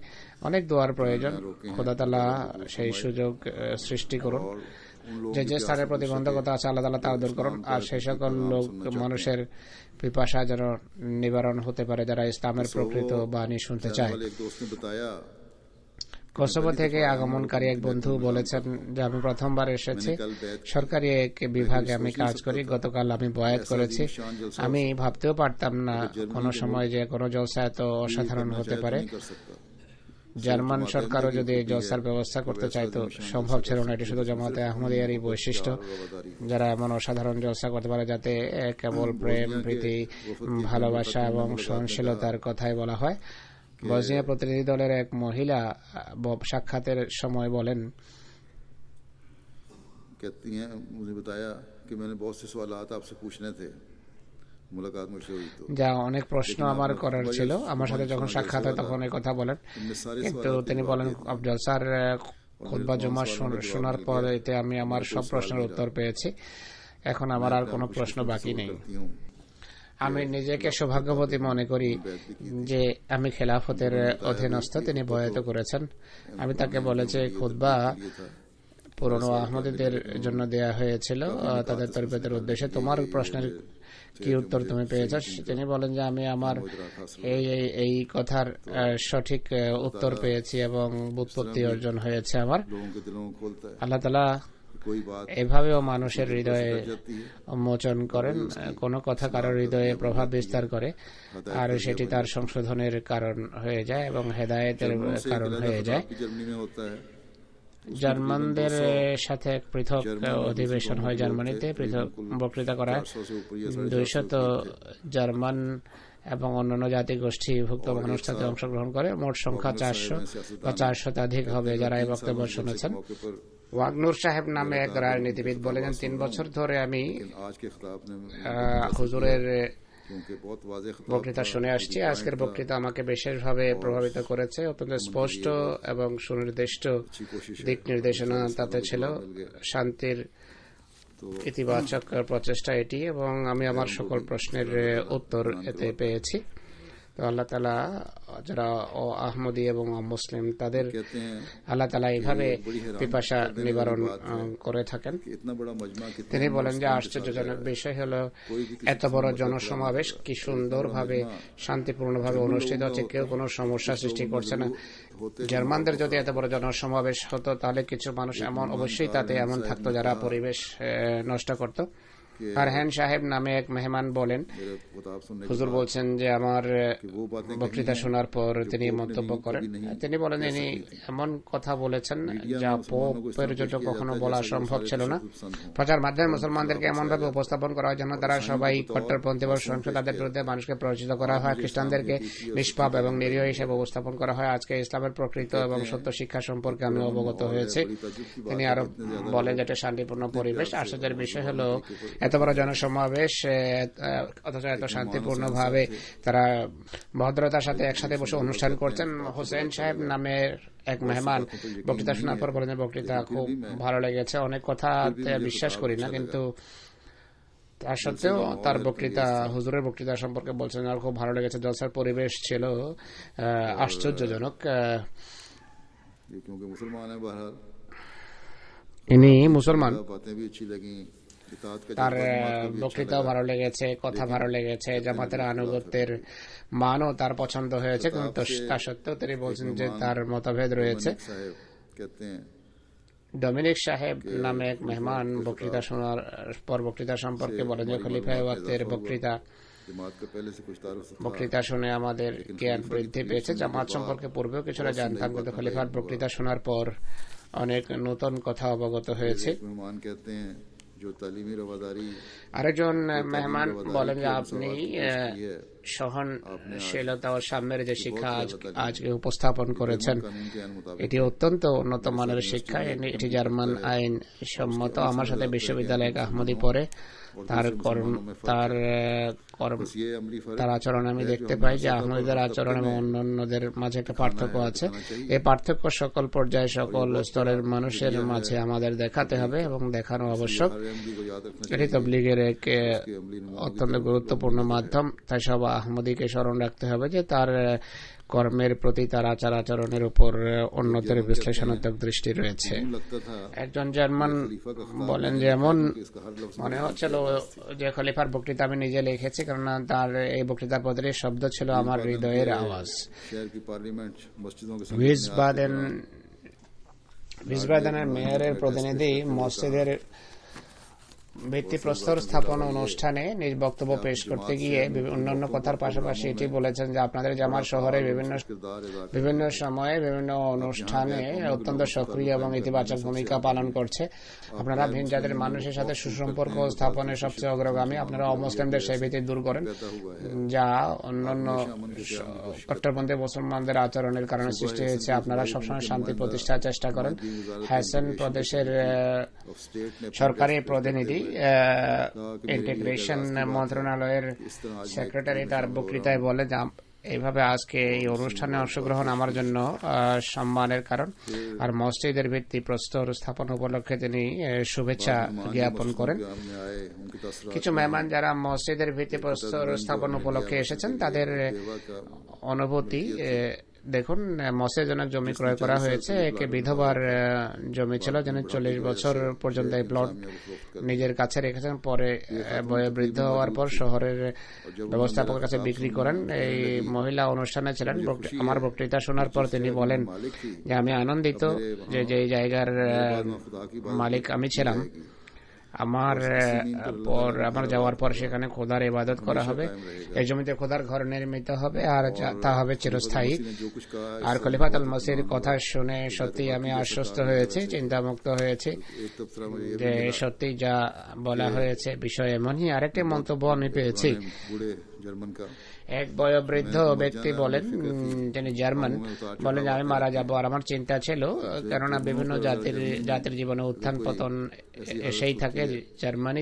অনেক দোয়ার প্রয়োজন, খোদা তাআলা সেই সুযোগ সৃষ্টি করুন। যে যে স্থানের প্রতিবন্ধকতা আছে আল্লাহ তাআলা তা দূর করুন, আর সেই সকল লোক মানুষের পিপাসা যেন নিবারণ হতে পারে যারা ইসলামের প্রকৃত বাণী শুনতে চায়। কোসোভো থেকে আগমনকারী এক বন্ধু বলেছেন যে আমি প্রথমবার এসেছি, সরকারি এক বিভাগে আমি কাজ করি, গতকাল আমি বয়াত করেছি। আমি ভাবতেও পারতাম না কোনো সময় যে কোনো জলসা এত অসাধারণ হতে পারে। জার্মান সরকারও যদি এই জলসার ব্যবস্থা করতে চাইতো সম্ভব ছিল না। এটি শুধু জামাতে আহমদিয়ারই বৈশিষ্ট্য যারা এমন অসাধারণ জলসা করতে পারে যাতে কেবল প্রেম, প্রীতি, ভালোবাসা এবং সহনশীলতার কথাই বলা হয়। বসনিয়া প্রতিনিধি দলের এক মহিলা সাক্ষাতের সময় বলেন, যা অনেক প্রশ্ন আমার করার ছিল, আমার সাথে যখন সাক্ষাৎ হয় তখন এই কথা বলেন, কিন্তু তিনি বলেন জলসার খুতবা জুমা শোনার পর এতে আমি আমার সব প্রশ্নের উত্তর পেয়েছি, এখন আমার আর কোনো প্রশ্ন বাকি নেই। আমি নিজেকে সৌভাগ্যবতী মনে করি যে আমি খেলাফতের অধীনস্থ। তিনি বয়াত করেছেন। আমি তাকে বলেছি খুতবা পুরনো আহমদীদের জন্য দেয়া হয়েছিল তাদের তরবিয়তের উদ্দেশ্যে, তোমার প্রশ্নের কি উত্তর তুমি পেয়েছ? তিনি বলেন যে আমি আমার এই কথার সঠিক উত্তর পেয়েছি এবং বুৎপত্তি অর্জন হয়েছে আমার। আল্লাহ তাআলা এভাবেও মানুষের হৃদয়ে উন্মোচন করেন, কোনো কথা কারোর হৃদয়ে প্রভাব বিস্তার করে আর সেটি তার সংশোধনের কারণ হয়ে যায় এবং হেদায়েতের কারণ হয়ে যায়। জার্মানদের সাথে এক পৃথক অধিবেশন হয় জার্মানিতে, পৃথক বক্তৃতা করা 200 জার্মান এবং অন্যান্য জাতিগোষ্ঠীভুক্ত মানুষ তাতে অংশগ্রহণ করে। মোট সংখ্যা 400 বা 400 হবে যারা এই বক্তব্য শুনেছেন। ওয়াগনুর সাহেব নামে এক রাজনীতিবিদ বলেছেন, 3 বছর ধরে আমি হুজুরের বক্তৃতা শুনে আসছি। আজকের বক্তৃতা আমাকে বিশেষভাবে প্রভাবিত করেছে। অত্যন্ত স্পষ্ট এবং সুনির্দিষ্ট দিক নির্দেশনা তাতে ছিল। শান্তির ইতিবাচক প্রচেষ্টা এটি, এবং আমি আমার সকল প্রশ্নের উত্তর এতে পেয়েছি। তো আল্লাহ তাআলা যারা আহমদী এবং মুসলিম তাদের আল্লাহ তাআলা এইভাবে পিপাসা নিবারণ করে থাকেন। তিনি বলেন যে আশ্চর্যজনক বিষয় হলো এত বড় জনসমাবেশ কি সুন্দরভাবে শান্তিপূর্ণভাবে অনুষ্ঠিত হচ্ছে, কেউ কোনো সমস্যা সৃষ্টি করছে না। জার্মানদের যদি এত বড় জনসমাবেশ হতো তাহলে কিছু মানুষ এমন অবশ্যই তাতে এমন থাকতো যারা পরিবেশ নষ্ট করত। ফারহান সাহেব নামে এক মেহমান বলেন, হুজুর বলছেন যে আমার বক্তৃতা শোনার পর তিনি মন্তব্য করেন, তিনি বলেন ইনি এমন কথা বলেছেন যা পোপের জন্য কখনো বলা সম্ভব ছিল না। প্রচার মাধ্যমে মুসলমানদেরকে এমনভাবে উপস্থাপন করা হয় যেন তারা সবাই কট্টরপন্থী এবং সহিংস, তাদের বিরুদ্ধে মানুষকে প্ররোচিত করা হয়। খ্রিস্টানদেরকে নিষ্পাপ এবং নিরীহ হিসেবে উপস্থাপন করা হয়। আজকে ইসলামের প্রকৃত এবং সত্য শিক্ষা সম্পর্কে আমি অবগত হয়েছি। তিনি আরো বলেন যে এটা শান্তিপূর্ণ পরিবেশ। আশ্চর্যের বিষয় হলো এত বড় জনসমাবেশ অথচ এত শান্তিপূর্ণভাবে তারা ভদ্রতার সাথে একসাথে বসে অনুষ্ঠান করছেন। হোসেন সাহেব নামের এক মেহমান বক্তৃতা শোনার পর বলেন বক্তৃতা খুব ভালো লেগেছে। অনেক কথা বিশ্বাস করি না, কিন্তু তা সত্ত্বেও তার বক্তৃতা, হুজুরের বক্তৃতা সম্পর্কে বলছেন আর খুব ভালো লেগেছে। জলসার পরিবেশ ছিল আশ্চর্যজনক। ইনি মুসলমান, তার বক্তৃতাও ভালো লেগেছে, কথা ভালো লেগেছে, জামাতের আনুগত্যের মানও তার পছন্দ হয়েছে, কিন্তু তা সত্ত্বেও তিনি বলছেন যে তার মতভেদ রয়েছে। ডমিনিক সাহেব নামে এক মেহমান বক্তৃতা শোনার পর বক্তৃতা সম্পর্কে বলেন যে খলিফা ওয়াক্তের বক্তৃতা শুনে আমাদের জ্ঞান বৃদ্ধি পেয়েছে। জামাত সম্পর্কে পূর্বেও কিছুটা জানতাম, কিন্তু খলিফার বক্তৃতা শোনার পর অনেক নতুন কথা অবগত হয়েছে। আরেকজন মেহমান বলেন যে আপনি সহনশীলতা ও সাম্যের যে শিক্ষা আজকে উপস্থাপন করেছেন এটি অত্যন্ত উন্নত মানের শিক্ষা। এটি জার্মান আইন সম্মত। আমার সাথে বিশ্ববিদ্যালয়ে আহমদি পড়ে তার আচরণ আমি দেখতে পাই যে আহমদীদের আচরণ এবং অন্যান্যদের মাঝে একটা পার্থক্য আছে। এই পার্থক্য সকল পর্যায়ে সকল স্তরের মানুষের মাঝে আমাদের দেখাতে হবে এবং দেখানো আবশ্যক। এটি তাবলীগের এক অত্যন্ত গুরুত্বপূর্ণ মাধ্যম। তাই সব আহমদীকে স্মরণ রাখতে হবে যে তার কর্মের প্রতি তার আচার আচরণের উপর অন্যদের বিশ্লেষণাত্মক দৃষ্টি রয়েছে। একজন জার্মান বলেন যে এমন মনে হচ্ছিল যে খলিফার বক্তৃতা আমি নিজে লিখেছি, কারণ তার এই বক্তৃতার প্রতিটি শব্দ ছিল আমার হৃদয়ের আওয়াজ। উইসবাদেনের মেয়রের প্রতিনিধি মসজিদের ভিত্তিপ্রস্তর স্থাপন অনুষ্ঠানে নিজ বক্তব্য পেশ করতে গিয়ে অন্যান্য কথার পাশাপাশি এটি বলেছেন যে আপনাদের জামাত শহরে বিভিন্ন সময়ে বিভিন্ন অনুষ্ঠানে অত্যন্ত সক্রিয় এবং ইতিবাচক ভূমিকা পালন করছে। আপনারা ভিন জাতির মানুষের সাথে সুসম্পর্ক স্থাপনের সবচেয়ে অগ্রগামী। আপনারা অমুসলিমদের সেই ভীতি দূর করেন যা অন্যান্য কট্টরপন্থী মুসলমানদের আচরণের কারণে সৃষ্টি হয়েছে। আপনারা সবসময় শান্তি প্রতিষ্ঠার চেষ্টা করেন। হ্যাসেন প্রদেশের সরকারি প্রতিনিধি ইন্টিগ্রেশন মন্ত্রণালয়ের সেক্রেটারি তার বক্তৃতায় বলে যে এইভাবে আজকে এই অনুষ্ঠানে অংশগ্রহণ আমার জন্য সম্মানের কারণ। আর মসজিদের ভিত্তিপ্রস্তর স্থাপন উপলক্ষে তিনি শুভেচ্ছা জ্ঞাপন করেন। কিছু মেহমান যারা মসজিদের ভিত্তিপ্রস্তর স্থাপন উপলক্ষে এসেছেন তাদের অনুভূতি দেখুন। মসজিদের জন্য জমি ক্রয় করা হয়েছে। একে বিধবার জমি ছিল, যিনি 40 বছর পর্যন্ত এই প্লট নিজের কাছে রেখেছেন। পরে বয়োবৃদ্ধ হওয়ার পর শহরের ব্যবস্থাপকের কাছে বিক্রি করেন। এই মহিলা অনুষ্ঠানে ছিলেন। আমার বক্তৃতা শোনার পর তিনি বলেন যে আমি আনন্দিত যে এই জায়গার মালিক আমি ছিলাম। আমার যাওয়ার পর সেখানে খোদার ইবাদত করা হবে। এই জমিতে খোদার ঘর নির্মিত হবে আর তা হবে চিরস্থায়ী। আর খলিফাতুল মসির কথা শুনে সত্যি আমি আশ্বস্ত হয়েছি, চিন্তামুক্ত হয়েছি যে সত্যি যা বলা হয়েছে বিষয় এমনই। আরেকটি মন্তব্য আমি পেয়েছি। এক বয়োবৃদ্ধ ব্যক্তি বলেন, তিনি জার্মান, বলেন আমি মারা যাব। আর আমার চিন্তা ছিল, কেননা বিভিন্ন জাতির জীবনে উত্থান পতন এসেই থাকে। জার্মান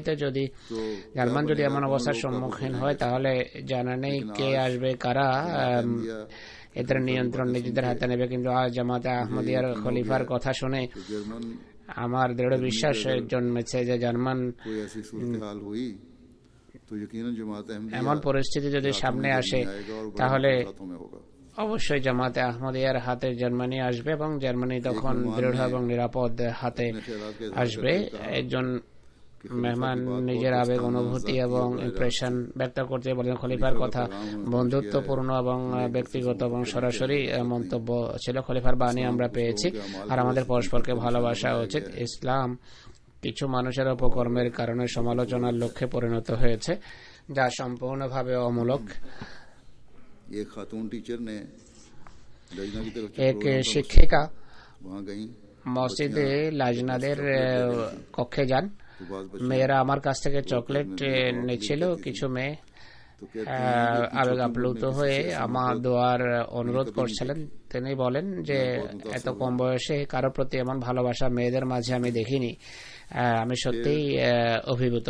যদি এমন অবস্থার সম্মুখীন হয় তাহলে জানা নেই কে আসবে, কারা এদের নিয়ন্ত্রণ নিজেদের হাতে নেবে। কিন্তু আজ জামাতে আহমদিয়ার খলিফার কথা শুনে আমার দৃঢ় বিশ্বাস জন্মেছে যে জার্মান এমন পরিস্থিতি যদি সামনে আসে তাহলে অবশ্যই জামাতে আহমদিয়ার হাতে জার্মানি আসবে এবং জার্মানি তখন দৃঢ় এবং নিরাপদ হাতে আসবে। একজন মেহমান নিজের আবেগ, অনুভূতি এবং ইমপ্রেশন ব্যক্ত করতে বলেন খলিফার কথা বন্ধুত্বপূর্ণ এবং ব্যক্তিগত এবং সরাসরি মন্তব্য ছিল। খলিফার বাণী আমরা পেয়েছি আর আমাদের পরস্পরকে ভালোবাসা উচিত। ইসলাম কিছু মানুষের অপকর্মের কারণে সমালোচনার লক্ষ্যে পরিণত হয়েছে, যা সম্পূর্ণভাবে অমূলক। এক শিক্ষিকা মসজিদে লাজনাদের কক্ষে যান। মেয়েরা আমার কাছ থেকে চকলেট নিচ্ছিল। কিছু মেয়ে আবেগ আপ্লুত হয়ে আমার দোয়ার অনুরোধ করছিলেন। তিনি বলেন যে এত কম বয়সে কারো প্রতি এমন ভালোবাসা মেয়েদের মাঝে আমি দেখিনি। আমি সত্যিই অভিভূত।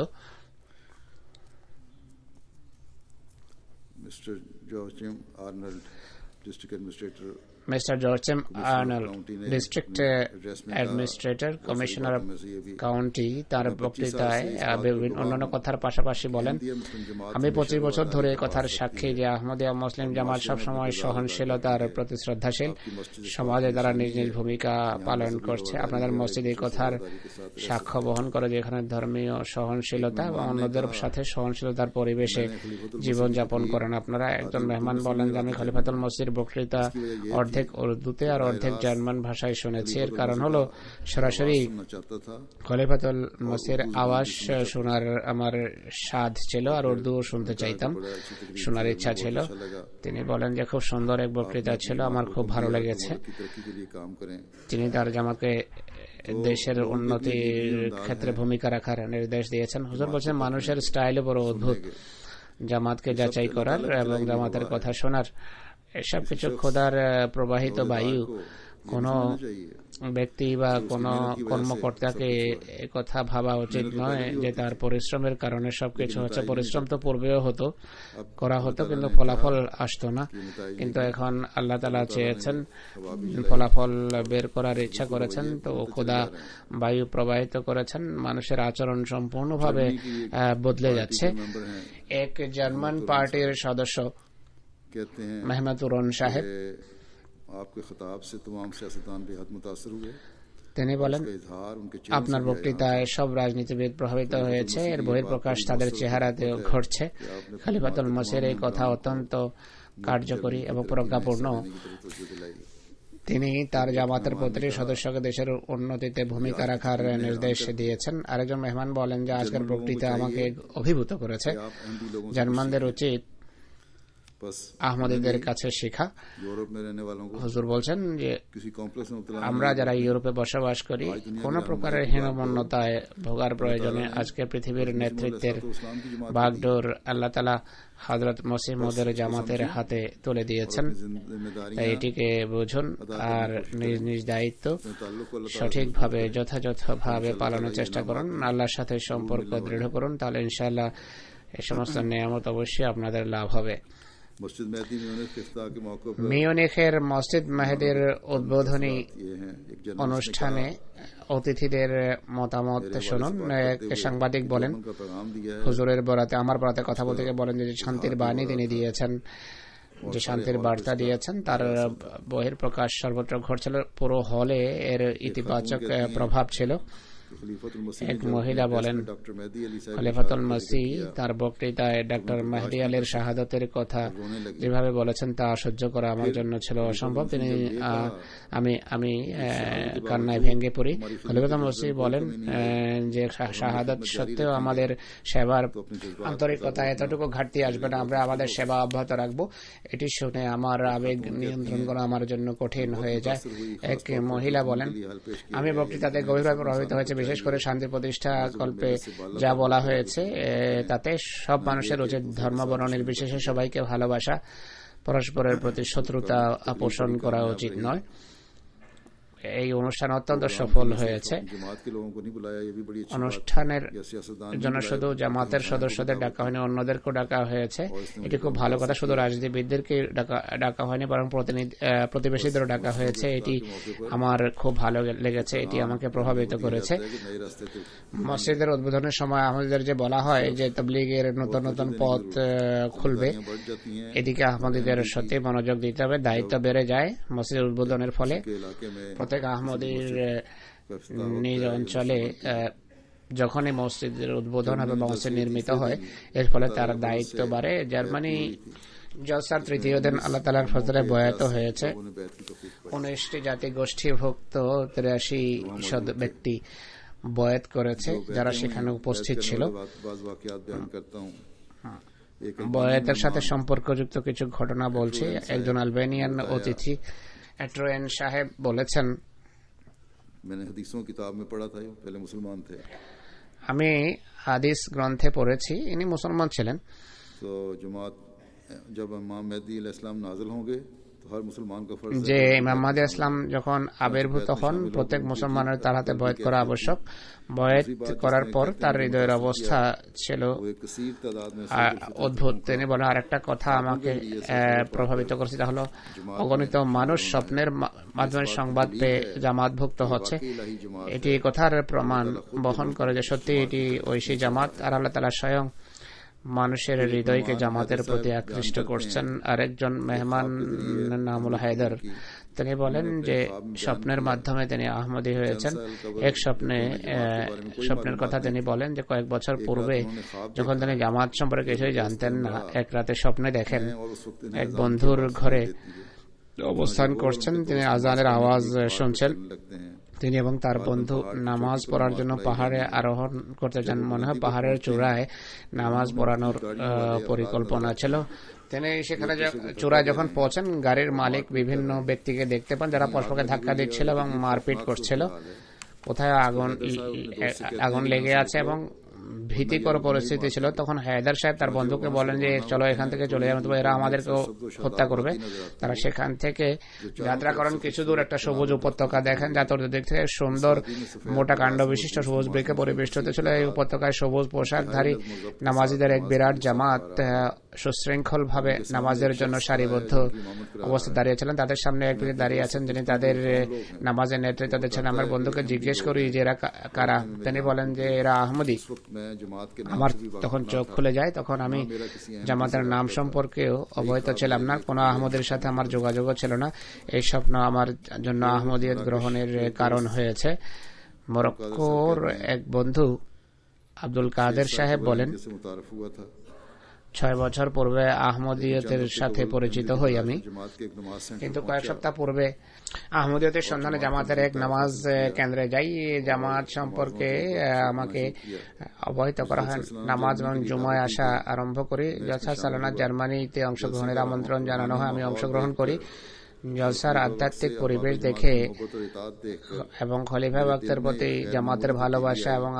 মিস্টার জর্জেম Arnold, district administrator, commissioner of county, তার বক্তৃতায় অন্যান্য কথার পাশাপাশি বলেন, আমি 25 বছর ধরে কথার সাক্ষী যে আহমদিয়া মুসলিম জামাত সবসময় সহনশীলতার প্রতি শ্রদ্ধাশীল। সমাজে তারা নিজ নিজ ভূমিকা পালন করছে। আপনাদের মসজিদ এই কথার সাক্ষ্য বহন করে, যেখানে ধর্মীয় সহনশীলতা এবং অন্যদের সাথে সহনশীলতার পরিবেশে জীবনযাপন করেন আপনারা। একজন মেহমান বলেন যে আমি খলিফাতুল মসজিদের বক্তৃতা অর্ধেক উর্দুতে আর অর্ধেক জার্মান ভাষায় শুনেছি। এর কারণ হলো সরাসরি খলিফাতুল মসজিদের আওয়াজ শোনার আমার স্বাদ ছিল আর উর্দু শুনতে চাইতাম, শোনার ইচ্ছা ছিল। তিনি বলেন যে খুব সুন্দর এক বক্তৃতা ছিল, আমার খুব ভালো লেগেছে। তিনি তার জামাতকে দেশের উন্নতির ক্ষেত্রে ভূমিকা রাখার নির্দেশ দিয়েছেন। হুজুর বলছেন মানুষের স্টাইল বড় অদ্ভুত, জামাতকে যাচাই করার এবং জামাতের কথা শোনার। এসব কিছু খোদার প্রবাহিত বায়ু। কোন ব্যক্তি বা কোন কর্মকর্তাকে একথা ভাবা উচিত নয় যে তার পরিশ্রমের কারণে সবকিছু হচ্ছে। পরিশ্রম তো পূর্বেও করা হতো, কিন্তু ফলাফল আসতো না। কিন্তু এখন আল্লাহ তাআলা চেয়েছেন, ফলাফল বের করার ইচ্ছা করেছেন, তো খোদা বায়ু প্রবাহিত করেছেন। মানুষের আচরণ সম্পূর্ণভাবে বদলে যাচ্ছে। এক জার্মান পার্টির সদস্য कहते हैं মেহমাতুরন সাহেব, कि आपके खिताब से तमाम सियासतदान बेहद मुतासर हुए। তিনি বলেন, इसका इजहार उनके चेहरे আপনার से भी आया বক্তৃতায় সব রাজনীতিবিদ প্রভাবিত হয়েছে, এর বহিঃপ্রকাশ তাদের চেহারাতেও ঘটছে। খলিফাতুল মসির এই কথা অত্যন্ত কার্যকরী এবং প্রজ্ঞাপূর্ণ। देने की तरफ तवज्जो दिलाई। তিনি তার জামাতের প্রতিটি সদস্যকে দেশের উন্নতিতে ভূমিকা রাখার নির্দেশ দিয়েছেন। আরেকজন মেহমান বলেন যে আজকের বক্তৃতা আমাকে অভিভূত করেছে। आप अहमदी लोगों से জার্মানদের উচিত बस আহমদীদের কাছে শেখা। यूरोप में रहने वालों को হুজুর বলছেন যে किसी कॉम्प्लेक्स में मुब्तला আমরা যারা ইউরোপে বসবাস করি কোন প্রকারের হীনমন্যতায় ভোগার প্রয়োজনে আজকে পৃথিবীর নেতৃত্বের বাগডোর আল্লাহ তাআলা হযরত মসিহ মওউদের জামাতের হাতে তুলে দিয়েছেন। তাই এটিকে বুঝুন আর নিজ নিজ দায়িত্ব সঠিকভাবে যথাযথভাবে পালনের চেষ্টা করুন। আল্লাহর সাথে সম্পর্ক দৃঢ় করুন, তাহলে ইনশাআল্লাহ এই সমস্ত নিয়ামত অবশ্যই আপনাদের লাভ হবে। मस्जिद मेहदी म्यूनिख के इफ्तिताह के मौके पर মিউনিখের মসজিদ মেহেদির উদ্বোধনী ये हैं एक जर्नलिस्ट অনুষ্ঠানে অতিথিদের মতামত শুনুন। এক সাংবাদিক বলেন, का पैगाम दिया है। হুজুরের বরাতে আমার বরাতে কথা বলতে গিয়ে বলেন যে শান্তির বাণী তিনি দিয়েছেন, যে শান্তির বার্তা দিয়েছেন, তার বহিঃপ্রকাশ সর্বত্র ঘটছিল। পুরো হলে এর ইতিবাচক প্রভাব ছিল। এক মহিলা বলেন, খলিফাতুল মসিহ তার বক্তৃতায় ডক্টর মেহদী আলীর শাহাদাতের কথা যেভাবে বলেছেন তা সহ্য করা আমার জন্য ছিল অসম্ভব। তিনি আমি কান্নায় ভেঙে পড়ি। খলিফাতুল মসিহ বলেন যে শাহাদাত সত্ত্বেও আমাদের সেবার আন্তরিকতা এতটুকু ঘাটতি আসবে না, আমরা আমাদের সেবা অব্যাহত রাখবো। এটি শুনে আমার আবেগ নিয়ন্ত্রণ করা আমার জন্য কঠিন হয়ে যায়। এক মহিলা বলেন, আমি বক্তৃতাতে গভীরভাবে প্রভাবিত হয়েছে, বিশেষ করে শান্তি প্রতিষ্ঠা কল্পে যা বলা হয়েছে তাতে সব মানুষের উচিত ধর্ম বর্ণ নির্বিশেষে সবাইকে ভালোবাসা, পরস্পরের প্রতি শত্রুতা পোষণ করা উচিত নয়। এই অনুষ্ঠান অত্যন্ত সফল হয়েছে। অনুষ্ঠানের জন্য শুধু জামাতের সদস্যদের ডাকা হয়নি, অন্যদেরকেও ডাকা হয়েছে। এটি খুব ভালো কথা। শুধু রাজনীতিবিদদেরকে ডাকা হয়নি, বরং প্রতিবেশীদেরও ডাকা হয়েছে। এটি আমার খুব ভালো লেগেছে, এটি আমাকে প্রভাবিত করেছে। মসজিদের উদ্বোধনের সময় আমাদের যে বলা হয় যে তাবলীগের নতুন নতুন পথ খুলবে, এদিকে আহমদীদের সত্যি মনোযোগ দিতে হবে। দায়িত্ব বেড়ে যায় মসজিদের উদ্বোধনের ফলে। প্রত্যেক আহমদীর নিজ অঞ্চলে যখনই মসজিদের উদ্বোধন হবে বা মসজিদ নির্মিত হয়, এর ফলে তার দায়িত্ব বাড়ে। জার্মানি জলসার তৃতীয় দিন আল্লাহ তাআলার ফজলে বয়াত হয়েছে। 19টি জাতি গোষ্ঠীভুক্ত 83 ব্যক্তি বয়াত করেছে যারা সেখানে উপস্থিত ছিল। বয়াতের সাথে সম্পর্কযুক্ত কিছু ঘটনা বলছি। একজন আলবেনিয়ান অতিথি এট্রোয়েন সাহেব বলেছেন, আমি হাদিস গ্রন্থে পড়েছি, ইনি মুসলমান ছিলেন। যে ইমাম মাহদী ইসলাম যখন আবির্ভূত হন, প্রত্যেক মুসলমানের তার হাতে বয়াত করা আবশ্যক। বয়াত করার পর তার হৃদয়ের অবস্থা ছিল অদ্ভুত। তিনি বলেন, আরেকটা কথা আমাকে প্রভাবিত করেছে, তা হলো অগণিত মানুষ স্বপ্নের মাধ্যমে সংবাদ পেয়ে জামাতভুক্ত হচ্ছে। এটি কথার প্রমাণ বহন করে যে সত্যি এটি ঐশী জামাত, আর আল্লাহ তাআলা স্বয়ং মানুষের হৃদয়কে জামাতের প্রতি আকৃষ্ট করছেন। আরেকজন মেহমান নামুল হায়দার, তিনি বলেন যে স্বপ্নের মাধ্যমে তিনি আহমদী হয়েছেন। এক স্বপ্নের কথা তিনি বলেন যে কয়েক বছর পূর্বে যখন তিনি জামাত সম্পর্কে কিছুই জানতেন না, এক রাতে স্বপ্নে দেখেন এক বন্ধুর ঘরে অবস্থান করছেন, তিনি আজানের আওয়াজ শুনছেন। তিনি এবং তার বন্ধু নামাজ পড়ার জন্য পাহাড়ে আরোহণ করতে চান। মনে হয় পাহাড়ের চূড়ায় নামাজ পড়ানোর পরিকল্পনা ছিল। তিনি সেখানে চূড়ায় যখন পৌঁছেন, গাড়ির মালিক বিভিন্ন ব্যক্তিকে দেখতে পান যারা পরস্পরকে ধাক্কা দিচ্ছিল এবং মারপিট করছিল। কোথায় আগুন লেগে আছে এবং ভীতিকর পরিস্থিতি ছিল। তখন হায়দার সাহেব তার বন্ধুকে বলেন যে চলো এখান থেকে চলে যাবো, এরা আমাদেরকেও হত্যা করবে। তারা সেখান থেকে যাত্রা করেন। কিছু দূর একটা সবুজ উপত্যকা দেখেন, যা চতুর্দিক থেকে সুন্দর মোটা কাণ্ড বিশিষ্ট সবুজ বৃক্ষে পরিবেষ্টিত ছিল। এই উপত্যকায় সবুজ পোশাকধারী নামাজিদের এক বিরাট জামাত সুশৃঙ্খল ভাবে নামাজের জন্য সারিবদ্ধ অবস্থায় দাঁড়িয়েছিলেন। তাদের সামনে এক ব্যক্তি দাঁড়িয়ে আছেন যিনি তাদের নামাজের নেতৃত্ব দিচ্ছেন। আমার বন্ধুকে জিজ্ঞেস করি যে এরা কারা। তিনি বলেন যে এরা আহমদী। আমার তখন চোখ খুলে যায়। তখন আমি জামাতের নাম সম্পর্কেও অবহিত ছিলাম না, কোনো আহমদের সাথে আমার যোগাযোগও ছিল না। এই স্বপ্ন আমার জন্য আহমদিয়ত গ্রহণের কারণ হয়েছে। মরক্কোর এক বন্ধু আব্দুল কাদের সাহেব বলেন, 6 বছর পূর্বে আহমদিয়তের সাথে পরিচিত হই আমি, কিন্তু কয়েক সপ্তাহ পূর্বে আহমদিয়তের সন্ধানে জামাতের এক নামাজ কেন্দ্রে যাই। জামাত সম্পর্কে আমাকে অবহিত করা হয়। নামাজ এবং জুমায় আসা আরম্ভ করি। জলসা সালানা জার্মানিতে অংশগ্রহণের আমন্ত্রণ জানানো হয়। আমি অংশগ্রহণ করি। জলসার আধ্যাত্মিক পরিবেশ দেখে এবং খলিফা বক্তের প্রতি জামাতের ভালোবাসা এবং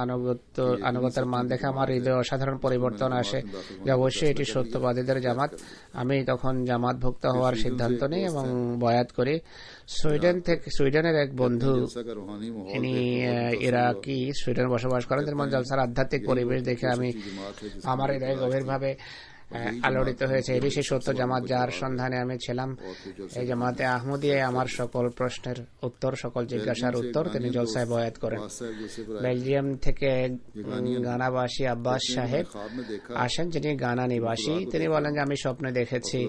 আনুগত্যের মান দেখে আমার হৃদয়ে অসাধারণ পরিবর্তন আসে, যে অবশ্যই এটি সত্যবাদীদের জামাত। আমি তখন জামাতভুক্ত হওয়ার সিদ্ধান্ত নিই এবং বয়াত করি। সুইডেনের এক বন্ধু, ইনি ইরাকি, সুইডেন বসবাস করেন। যেমন জলসার আধ্যাত্মিক পরিবেশ দেখে আমার হৃদয়ে গভীরভাবে আলোড়িত হয়েছে। এটি সেই সত্য জামাত যার সন্ধানে আমি ছিলাম। এই জামাতে আহমদিয়ায় আমার সকল প্রশ্নের উত্তর, সকল জিজ্ঞাসার উত্তর তিনি জলসায় বয়াত করেন। বেলজিয়াম থেকে গানাবাসী আব্বাস সাহেব আসেন, যিনি গানা নিবাসী। তিনি বলেন যে আমি স্বপ্নে দেখেছি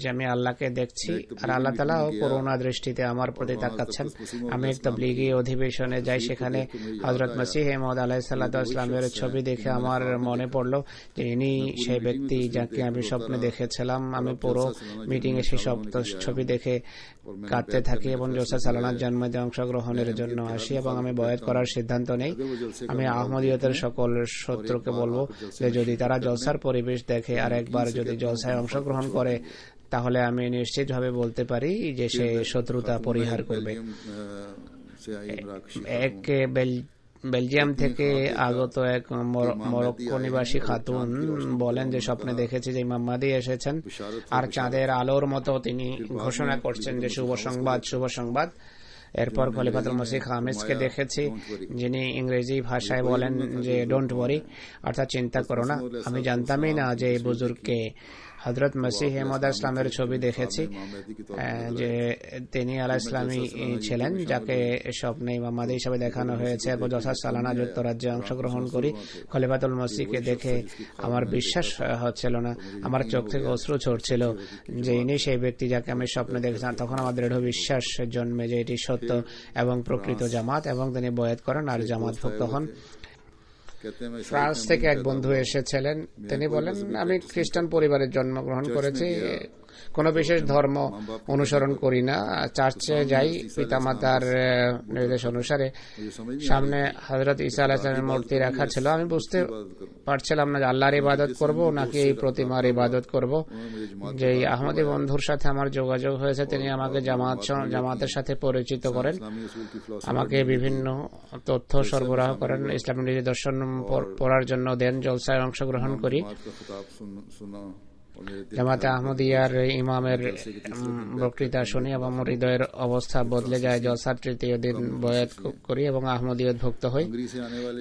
যে আমি আল্লাহকে দেখছি, আর আল্লাহ তাআলাও করুণা দৃষ্টিতে আমার প্রতি তাকাচ্ছেন। আমি এক তাবলীগী অধিবেশনে যাই। সেখানে হযরত মসিহ মাউদ আলাইহিস সালাতু ওয়াস সালামের ছবি দেখে আমার মনে পড়ল যে ইনি সেই ব্যক্তি যাকে আমি স্বপ্নে দেখেছিলাম। আমি পুরো মিটিং এ সেই ছবি দেখে কাঁদতে থাকি এবং জলসা সালানার জন্মদিনে অংশগ্রহণের জন্য আসি এবং আমি বয়াত করার সিদ্ধান্ত নেই। আমি আহমদিয়তের সকল শত্রুকে বলবো যে যদি তারা জলসার পরিবেশ দেখে আর একবার যদি জলসায় অংশগ্রহণ করে, তাহলে আমি নিশ্চিতভাবে বলতে পারি যে সে শত্রুতা পরিহার করবে। বেলজিয়াম থেকে আগত এক মরক্কো নিবাসী খাতুন বলেন যে স্বপ্নে দেখেছি যে ইমাম মাহদী এসেছেন আর চাঁদের আলোর মতো তিনি ঘোষণা করছেন যে শুভ সংবাদ, শুভ সংবাদ। এরপর খলিফাতুল মসিহ খামিসকে দেখেছি, যিনি ইংরেজি ভাষায় বলেন যে ডোন্ট ওয়ারি, অর্থাৎ চিন্তা করো না। আমি জানতামই না যে এই বুজুর্গকে। হযরত মসিহ মাউদ ইসলামের ছবি দেখেছি যে তিনি আলাইহিস সালামই ছিলেন, যাকে স্বপ্নে ইমাম মাহদী হিসেবে দেখানো হয়েছে। এবং জলসা সালানা যুক্তরাজ্যে অংশগ্রহণ করি। খলিফাতুল মসিহকে দেখে আমার বিশ্বাস হচ্ছিল না, আমার চোখ থেকে অশ্রু ঝরছিল যে ইনি সেই ব্যক্তি যাকে আমি স্বপ্নে দেখেছিলাম। তখন আমার দৃঢ় বিশ্বাস জন্মে যে এটি সত্য এবং প্রকৃত জামাত, এবং তিনি বয়াত করেন আর জামাতভুক্ত হন। ফ্রান্স থেকে এক বন্ধু এসেছিলেন। তিনি বলেন আমি খ্রিস্টান পরিবারে জন্মগ্রহণ করেছি, কোনো বিশেষ ধর্ম অনুসরণ করি না, চার্চে যাই পিতামাতার নির্দেশ অনুসারে। সামনে হযরত ঈসা আলাইহিস সালামের মূর্তি রাখা ছিল। আমি বুঝতে পারছিলাম না যে আল্লাহর ইবাদত করব নাকি এই প্রতিমার ইবাদত করব। যে আহমদী বন্ধুর সাথে আমার যোগাযোগ হয়েছে, তিনি আমাকে জামাতের সাথে পরিচিত করেন, আমাকে বিভিন্ন তথ্য সরবরাহ করেন, ইসলামী দর্শন পড়ার জন্য দেন। জলসায় অংশগ্রহণ করি। জামাতে আহমদিয়ার ইমামের বক্তৃতা শুনি এবং হৃদয়ের অবস্থা বদলে যায়। জলসার তৃতীয় দিন বয়াত করি এবং আহমদিয়ত ভুক্ত হই।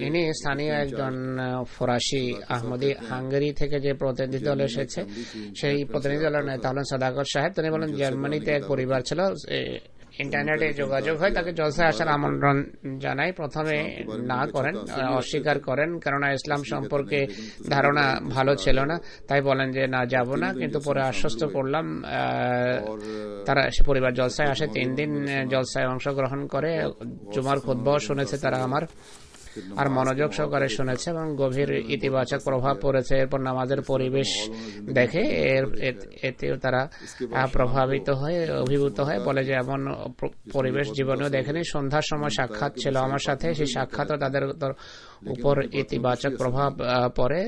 ইনি স্থানীয় একজন ফরাসি আহমদী। হাঙ্গেরি থেকে যে প্রতিনিধি দল এসেছে, সেই প্রতিনিধি দলের নেতা হলেন সাদাকত সাহেব। তিনি বলেন জার্মানিতে এক পরিবার ছিল, ইন্টারনেটে যোগাযোগ হয়, তাকে জলসায় আসার আমন্ত্রণ জানাই। প্রথমে না করেন, অস্বীকার করেন, কেননা ইসলাম সম্পর্কে ধারণা ভালো ছিল না। তাই বলেন যে না, যাব না। কিন্তু পরে আশ্বস্ত করলাম। তারা সে পরিবার জলসায় আসে, 3 দিন জলসায় অংশগ্রহণ করে। জুমার খুতবাও শুনেছে তারা আমার, আর মনোযোগ সহকারে শুনেছে এবং গভীর ইতিবাচক প্রভাব পড়েছে। এরপর নামাজের পরিবেশ দেখে এতেও তারা প্রভাবিত হয়ে অভিভূত হয়, বলে যে এমন পরিবেশ জীবনেও দেখেনি। সন্ধ্যার সময় সাক্ষাৎ ছিল আমার সাথে, সেই সাক্ষাৎও তাদের উপর ইতিবাচক প্রভাব পড়ে।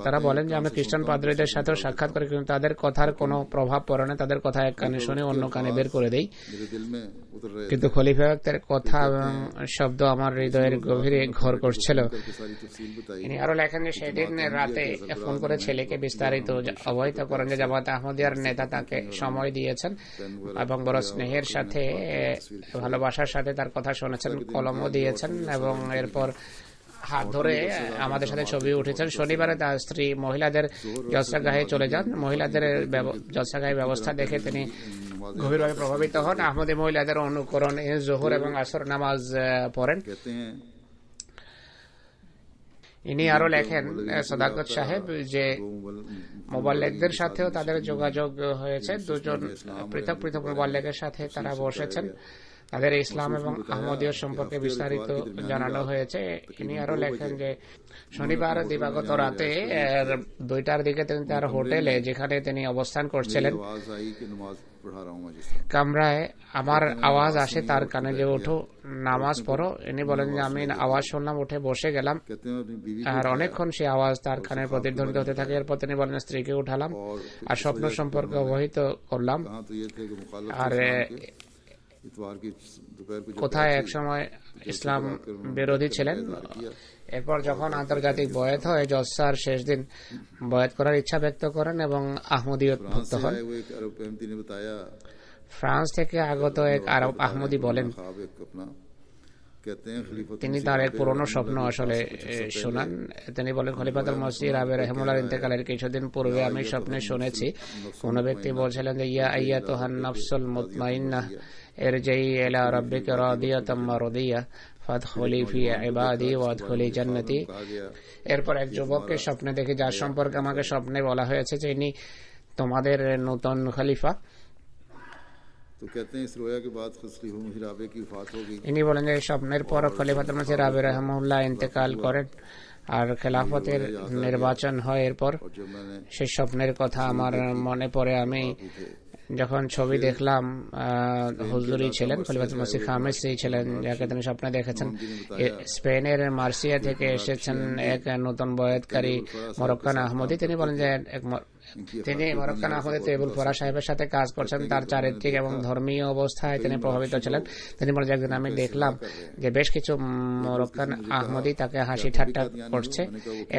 তারা বলেন যে আমি খ্রিস্টান পাদ্রীদের সাথেও সাক্ষাৎ করি, কিন্তু তাদের কথার কোনো প্রভাব পড়ে না। তাদের কথা এক কানে শুনে অন্য কানে বের করে দেই। কিন্তু খলিফা বক্তের কথা এবং শব্দ আমার হৃদয়ের গভীরে ঘর করছিল। ইনি আরো লেখেন যে সেদিন রাতে ফোন করে ছেলেকে বিস্তারিত অবহিত করেন যে জামাত আহমদিয়ার নেতা তাকে সময় দিয়েছেন এবং বড় স্নেহের সাথে, ভালোবাসার সাথে তার কথা শুনেছেন, কলমও দিয়েছেন। এবং এরপর হাত ধরে আমাদের সাথে ছবি উঠেছেন। শনিবারে তার স্ত্রী মহিলাদের জলসাগাহে চলে যান। মহিলাদের জলসাগাহের ব্যবস্থা দেখে তিনি গভীরভাবে প্রভাবিত হন। আহমদী মহিলাদের অনুকরণে জোহর এবং আসর নামাজ পড়েন। कहते हैं ইনি আরো লেখেন সদাকত সাহেব যে মোবাল্লেগদের সাথেও তাদের যোগাযোগ হয়েছে। দুজন পৃথক পৃথক মোবাল্লেগের সাথে তারা বসেছেন, তাদের ইসলাম এবং আহমদীয় সম্পর্কে বিস্তারিত জানানো হয়েছে। ইনি আরো লেখেন যে শনিবার দিবাগত রাতে 2টার দিকে তিনি তার হোটেলে, যেখানে তিনি অবস্থান করছিলেন, आवाज आई कि नमाज पढ़ा रहा हूं मैं जिस तरह কামরায় আমার আওয়াজ আসে তার কানে যে ওঠো নামাজ পড়ো। ইনি বলেন যে আমি আওয়াজ শুনলাম, উঠে বসে গেলাম, कहते हैं अपनी बीवी আর অনেকক্ষণ সেই আওয়াজ তার কানে প্রতিধ্বনিত হতে থাকে। এরপর তিনি বলেন স্ত্রীকে উঠালাম আর স্বপ্ন সম্পর্কে অবহিত করলাম। कहा तो ये थे कि मुखालिफ আর इतवार की दोपहर को কোথায় এক সময় ইসলাম বিরোধী ছিলেন। এরপর যখন আন্তর্জাতিক বয়াত হয়, জলসার শেষ দিন বয়াত করার ইচ্ছা ব্যক্ত করেন এবং আহমদীয়ত ভুক্ত হন। वो एक अरब अहमदी ने बताया ফ্রান্স থেকে আগত এক আরব আহমদী বলেন, ख्वाब एक अपना कहते हैं खलीफा তিনি তার এক পুরনো স্বপ্ন আসলে শোনান। তিনি বলেন খলিফাতুল মসিহ রাবে রহমুল্লাহর ইন্তেকালের কিছুদিন পূর্বে আমি স্বপ্নে শুনেছি কোন ব্যক্তি বলছিলেন যে ইয়া আইয়াতুহান নাফসুল মুতমাইন্নাহ ইরজিই ইলা রাব্বিকা রাদিয়াতাম মারদিয়া ফাদখুলি ফি ইবাদি ওয়াদখুলি জান্নাতি। এরপর এক যুবককে স্বপ্নে দেখি, যার সম্পর্কে আমাকে স্বপ্নে বলা হয়েছে যে ইনি তোমাদের নতুন খলিফা। तो कहते हैं इस रोया के बाद खलीफा मसीह राबे की वफात हो गई। ইনি বলেন যে স্বপ্নের পর খলিফাতুল মসিহ রাবে রহমাহুল্লাহ ইন্তেকাল করেন আর খেলাফতের নির্বাচন হয়। এরপর और जब मैंने সেই স্বপ্নের কথা আমার মনে পড়ে। আমি যখন ছবি দেখলাম, হুজুরি ছিলেন, খলিফাতুল মসিহ খামেসি ছিলেন, যাকে তিনি স্বপ্নে দেখেছেন। স্পেনের মার্সিয়া থেকে এসেছেন এক নতুন বয়াতকারী মরক্কান আহমদী। তিনি বলেন যে তিনি মরক্কান আহমদী তৈবুল ফরা সাহেবের সাথে কাজ করছেন। তার চারিত্রিক এবং ধর্মীয় অবস্থায় তিনি প্রভাবিত ছিলেন। তিনি বলেন যে একদিন আমি দেখলাম যে বেশ কিছু মরক্কান আহমদী তাকে হাসি ঠাট্টা করছে।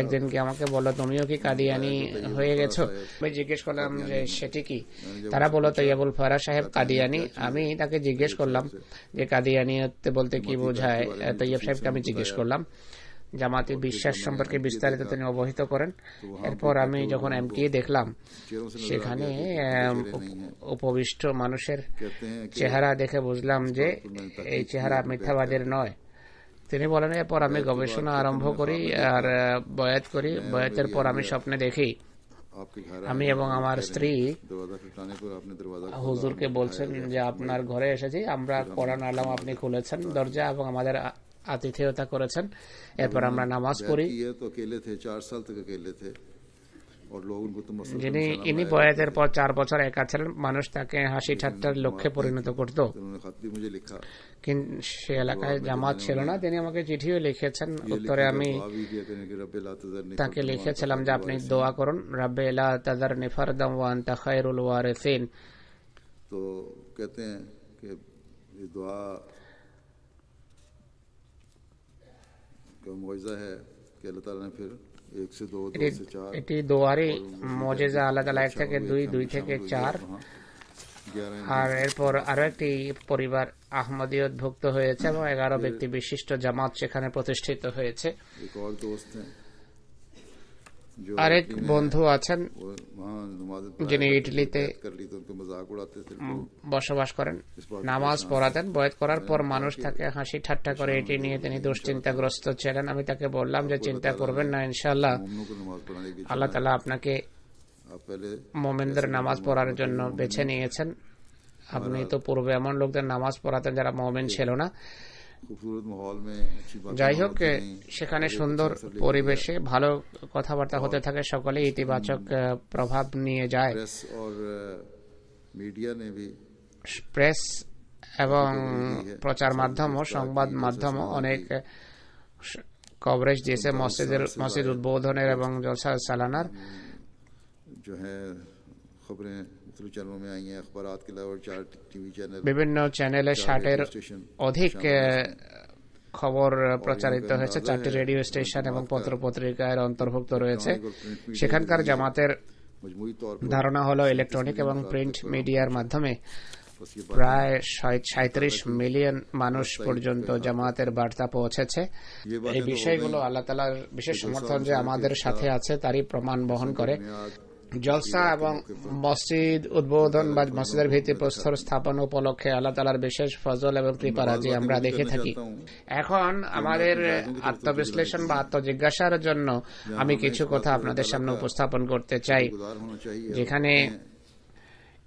একদিন কি আমাকে বলল, তুমিও কি কাদিয়ানি হয়ে গেছো? আমি জিজ্ঞেস করলাম যে সেটি কি। তারা বলল তৈবুল ফরা সাহেব কাদিয়ানি। আমি তাকে জিজ্ঞেস করলাম যে কাদিয়ানি বলতে কি বোঝায়। তৈয়ব সাহেবকে আমি জিজ্ঞেস করলাম। জামাতি বিশ্বাস সম্পর্কে বিস্তারিত তিনি অবহিত করেন। এরপর আমি যখন এমটিএ দেখলাম, সেখানে উপবিষ্ট মানুষের চেহারা দেখে বুঝলাম যে এই চেহারা মিথ্যাবাদের নয়। তিনি বলেন এরপর আমি গবেষণা আরম্ভ করি আর বয়াত করি। বয়াতের পর আমি স্বপ্নে দেখি আমি এবং আমার স্ত্রী হুজুরকে বলছেন যে আপনার ঘরে এসেছি, আমরা কোরআন আলাম, আপনি খুলেছেন দরজা এবং আমাদের আতিথেয়তা করেছেন। এরপর আমরা নামাজ পড়ি। যিনি ইনি বয়াতের পর 4 বছর একা ছিলেন, মানুষ তাকে হাসি ঠাট্টার লক্ষ্যে পরিণত করত। কিন্তু সে এলাকায় জামাত ছিল না। তিনি আমাকে চিঠিও লিখেছেন। উত্তরে আমি তাকে লিখেছিলাম যে আপনি দোয়া করুন, রাব্বে লা তাযারনি ফারদাম ওয়া আনতা খায়রুল ওয়ারিসিন। তো कहते हैं कि ये दुआ का मुआवजा है कि अल्लाह ताला ने फिर 1 से 2 2 से 4 এটি দোয়ারই মুজিজা। আল্লাহ তাআলা 1 থেকে 2 2 থেকে 4। আর এরপর আরো একটি পরিবার আহমদিয়ত ভুক্ত হয়েছে এবং 11 ব্যক্তি বিশিষ্ট জামাত সেখানে প্রতিষ্ঠিত হয়েছে। আরেক বন্ধু আছেন যিনি ইটালিতে বসবাস করেন, নামাজ পড়াতেন। বয়াত করার পর মানুষ তাকে হাসি ঠাট্টা করে, এটি নিয়ে তিনি দুশ্চিন্তাগ্রস্ত ছিলেন। আমি তাকে বললাম যে চিন্তা করবেন না, ইনশাআল্লাহ আল্লাহ তাআলা আপনাকে মুমিনদের নামাজ পড়ার জন্য বেছে নিয়েছেন। আপনি তো পূর্বে এমন লোকদের নামাজ পড়াতেন যারা মুমিন ছিল না। যাই হোক, সেখানে সুন্দর পরিবেশে ভালো কথাবার্তা হতে থাকে, সকলে ইতিবাচক প্রভাব নিয়ে যায়। প্রেস এবং প্রচার মাধ্যম ও সংবাদ মাধ্যম অনেক কভারেজ দিয়েছে মসজিদ উদ্বোধনের এবং জলসা সালানার। বিভিন্ন চ্যানেলে 60-এর অধিক খবর প্রচারিত হয়েছে। 4টি রেডিও স্টেশন এবং পত্র পত্রিকার অন্তর্ভুক্ত রয়েছে। সেখানকার জামাতের ধারণা হলো ইলেকট্রনিক এবং প্রিন্ট মিডিয়ার মাধ্যমে बस ये बात প্রায় 37 মিলিয়ন মানুষ পর্যন্ত জামাতের বার্তা পৌঁছেছে। ये এই बातें तो हो বিষয়গুলো गई। আল্লাহ তাআলার বিশেষ সমর্থন যে আমাদের সাথে আছে তারই প্রমাণ বহন করে। জলসা এবং মসজিদ উদ্বোধন বা মসজিদের ভিত্তিপ্রস্তর স্থাপন উপলক্ষে আল্লাহ তাআলার বিশেষ ফজল এবং কৃপারাজি আমরা দেখে থাকি। এখন আমাদের আত্মবিশ্লেষণ বা আত্মজিজ্ঞাসার জন্য আমি কিছু কথা আপনাদের সামনে উপস্থাপন করতে চাই, गुजार होना चाहिए। যেখানে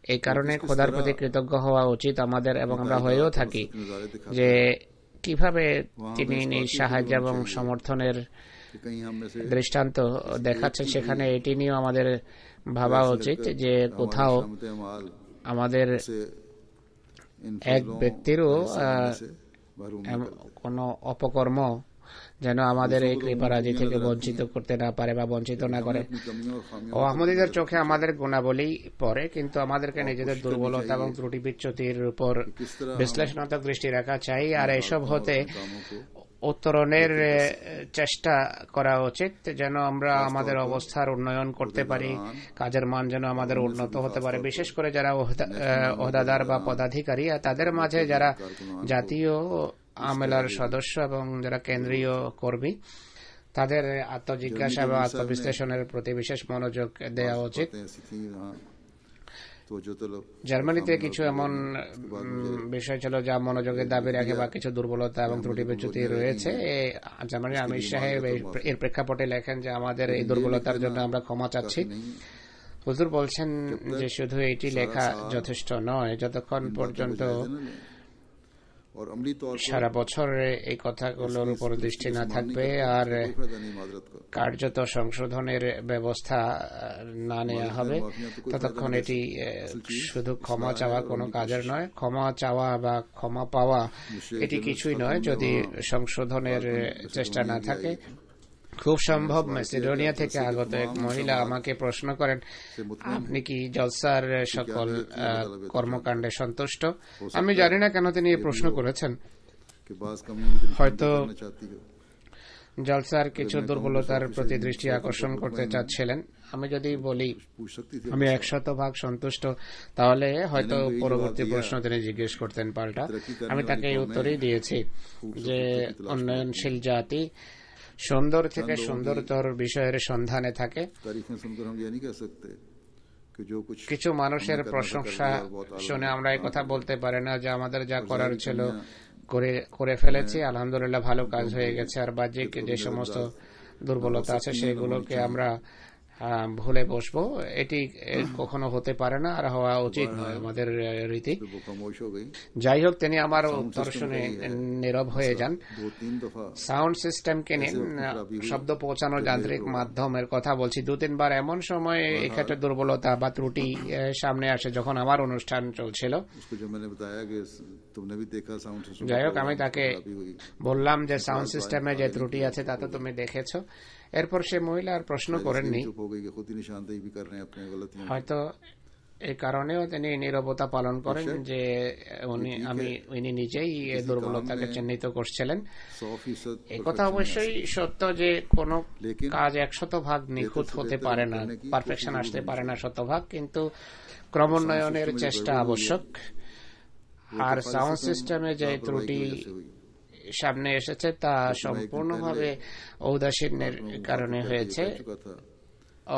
এই কারণে খোদার প্রতি কৃতজ্ঞ হওয়া উচিত আমাদের, এবং আমরা হয়েও থাকি, যে কিভাবে তিনি নিজ সাহায্য এবং সমর্থনের कि कहीं हम में से দৃষ্টান্ত দেখাচ্ছেন, সেখানে এটি নিয়েও আমাদের ভাবা উচিত যে কোথাও शामते माल আমাদের से इन এক फजलों ব্যক্তিরও से महरूम কোনো অপকর্ম যেন আমাদের এই কৃপারাজি থেকে বঞ্চিত করতে না পারে বা বঞ্চিত না করে। अपनी कमियों और खामियों ও আহমদীদের চোখে আমাদের গুণাবলী পড়ে, কিন্তু আমাদেরকে নিজেদের দুর্বলতা এবং ত্রুটি বিচ্যুতির উপর বিশ্লেষণাত্মক দৃষ্টি রাখা চাই, আর এসব হতে कामों को উত্তরণের চেষ্টা করা উচিত, যেন আমরা আমাদের অবস্থার উন্নয়ন করতে পারি, কাজের মান যেন আমাদের উন্নত হতে পারে। বিশেষ করে যারা ওহদাদার বা পদাধিকারী, তাদের মাঝে যারা জাতীয় আমেলার সদস্য এবং যারা কেন্দ্রীয় কর্মী, তাদের আত্মজিজ্ঞাসা এবং আত্মবিশ্লেষণের প্রতি বিশেষ মনোযোগ দেওয়া উচিত। बातें ऐसी थी यहाँ तो जो तो लोग জার্মানিতে কিছু এমন বিষয় ছিল যা মনোযোগের দাবি রাখে বা কিছু দুর্বলতা এবং ত্রুটি বিচ্যুতি রয়েছে। জার্মানির আমির সাহেব এর প্রেক্ষাপটে লেখেন যে আমাদের এই দুর্বলতার জন্য আমরা ক্ষমা চাচ্ছি। হুজুর বলছেন যে শুধু এটি লেখা যথেষ্ট নয়, যতক্ষণ পর্যন্ত और अमली तौर पर সারা বছর এই কথাগুলোর উপর দৃষ্টি না থাকবে আর कोई फायदा नहीं माजरत का। কার্যত সংশোধনের ব্যবস্থা না নেওয়া হবে, ততক্ষণ এটি শুধু ক্ষমা চাওয়া কোনো কাজের নয়। ক্ষমা চাওয়া বা ক্ষমা পাওয়া এটি কিছুই নয় যদি সংশোধনের চেষ্টা না থাকে। খুব সম্ভব মেসিডোনিয়া থেকে আগত এক মহিলা আমাকে প্রশ্ন করেন, আপনি কি জলসার সকল কর্মকাণ্ডে সন্তুষ্ট? আমি জানি না কেন তিনি এই প্রশ্ন করেছেন। कि बाज कम्युनिटी হয়তো करना चाहती है জলসার কিছু দুর্বলতার প্রতি দৃষ্টি আকর্ষণ করতে চাচ্ছিলেন। আমি যদি বলি पूछ सकती थी। আমি 100% সন্তুষ্ট, তাহলে হয়তো পরবর্তী প্রশ্ন তিনি জিজ্ঞেস করতেন পাল্টা। আমি তাকে এই উত্তরই দিয়েছি যে উন্নয়নশীল জাতি সুন্দর থেকে সুন্দরতর বিষয়ের সন্ধানে থাকে। तारीफें सुनकर हम ये नहीं कह सकते कि जो कुछ কিছু মানুষের প্রশংসা শুনে আমরা এই কথা বলতে পারি না যে আমাদের যা করার ছিল করে ফেলেছি, আলহামদুলিল্লাহ ভালো কাজ হয়ে গেছে, আর বাহ্যিক যে সমস্ত দুর্বলতা আছে সেগুলোকে আমরা ভুলে বসবো। এটি কখনো হতে পারে না আর হওয়া উচিত নয় আমাদের রীতি। वो खामोश हो गई। যাই হোক, তিনি আমার উত্তর শুনে নীরব হয়ে যান। 2-3 दफा সাউন্ড সিস্টেমকে নিন, শব্দ পৌঁছানোর যান্ত্রিক মাধ্যমের কথা বলছি। 2-3 বার এমন সময় এক্ষেত্রে দুর্বলতা বা ত্রুটি সামনে আসে যখন আমার অনুষ্ঠান চলছিল। उसको जो मैंने बताया कि तुमने भी देखा साउंड सिस्टम যাই হোক, আমি তাকে বললাম যে সাউন্ড সিস্টেমে যে ত্রুটি আছে তা তো তুমি দেখেছো। এরপর সে মহিলা আর প্রশ্ন করেননি। चुप हो गई कि खुद ही निशानदेही भी कर रहे हैं अपने गलतियों। হয়তো এই কারণেও তিনি নীরবতা পালন করেন যে উনি নিজেই এই দুর্বলতাকে চিহ্নিত করছিলেন। 100% এই কথা অবশ্যই সত্য যে কোন কাজ 100% নিখুঁত হতে পারে না, পারফেকশন আসতে পারে না 100%, কিন্তু ক্রমোন্নয়নের চেষ্টা আবশ্যক। আর সাউন্ড সিস্টেমে যে ত্রুটি সামনে এসেছে তা সম্পূর্ণভাবে ঔদাসীন্যের কারণে হয়েছে।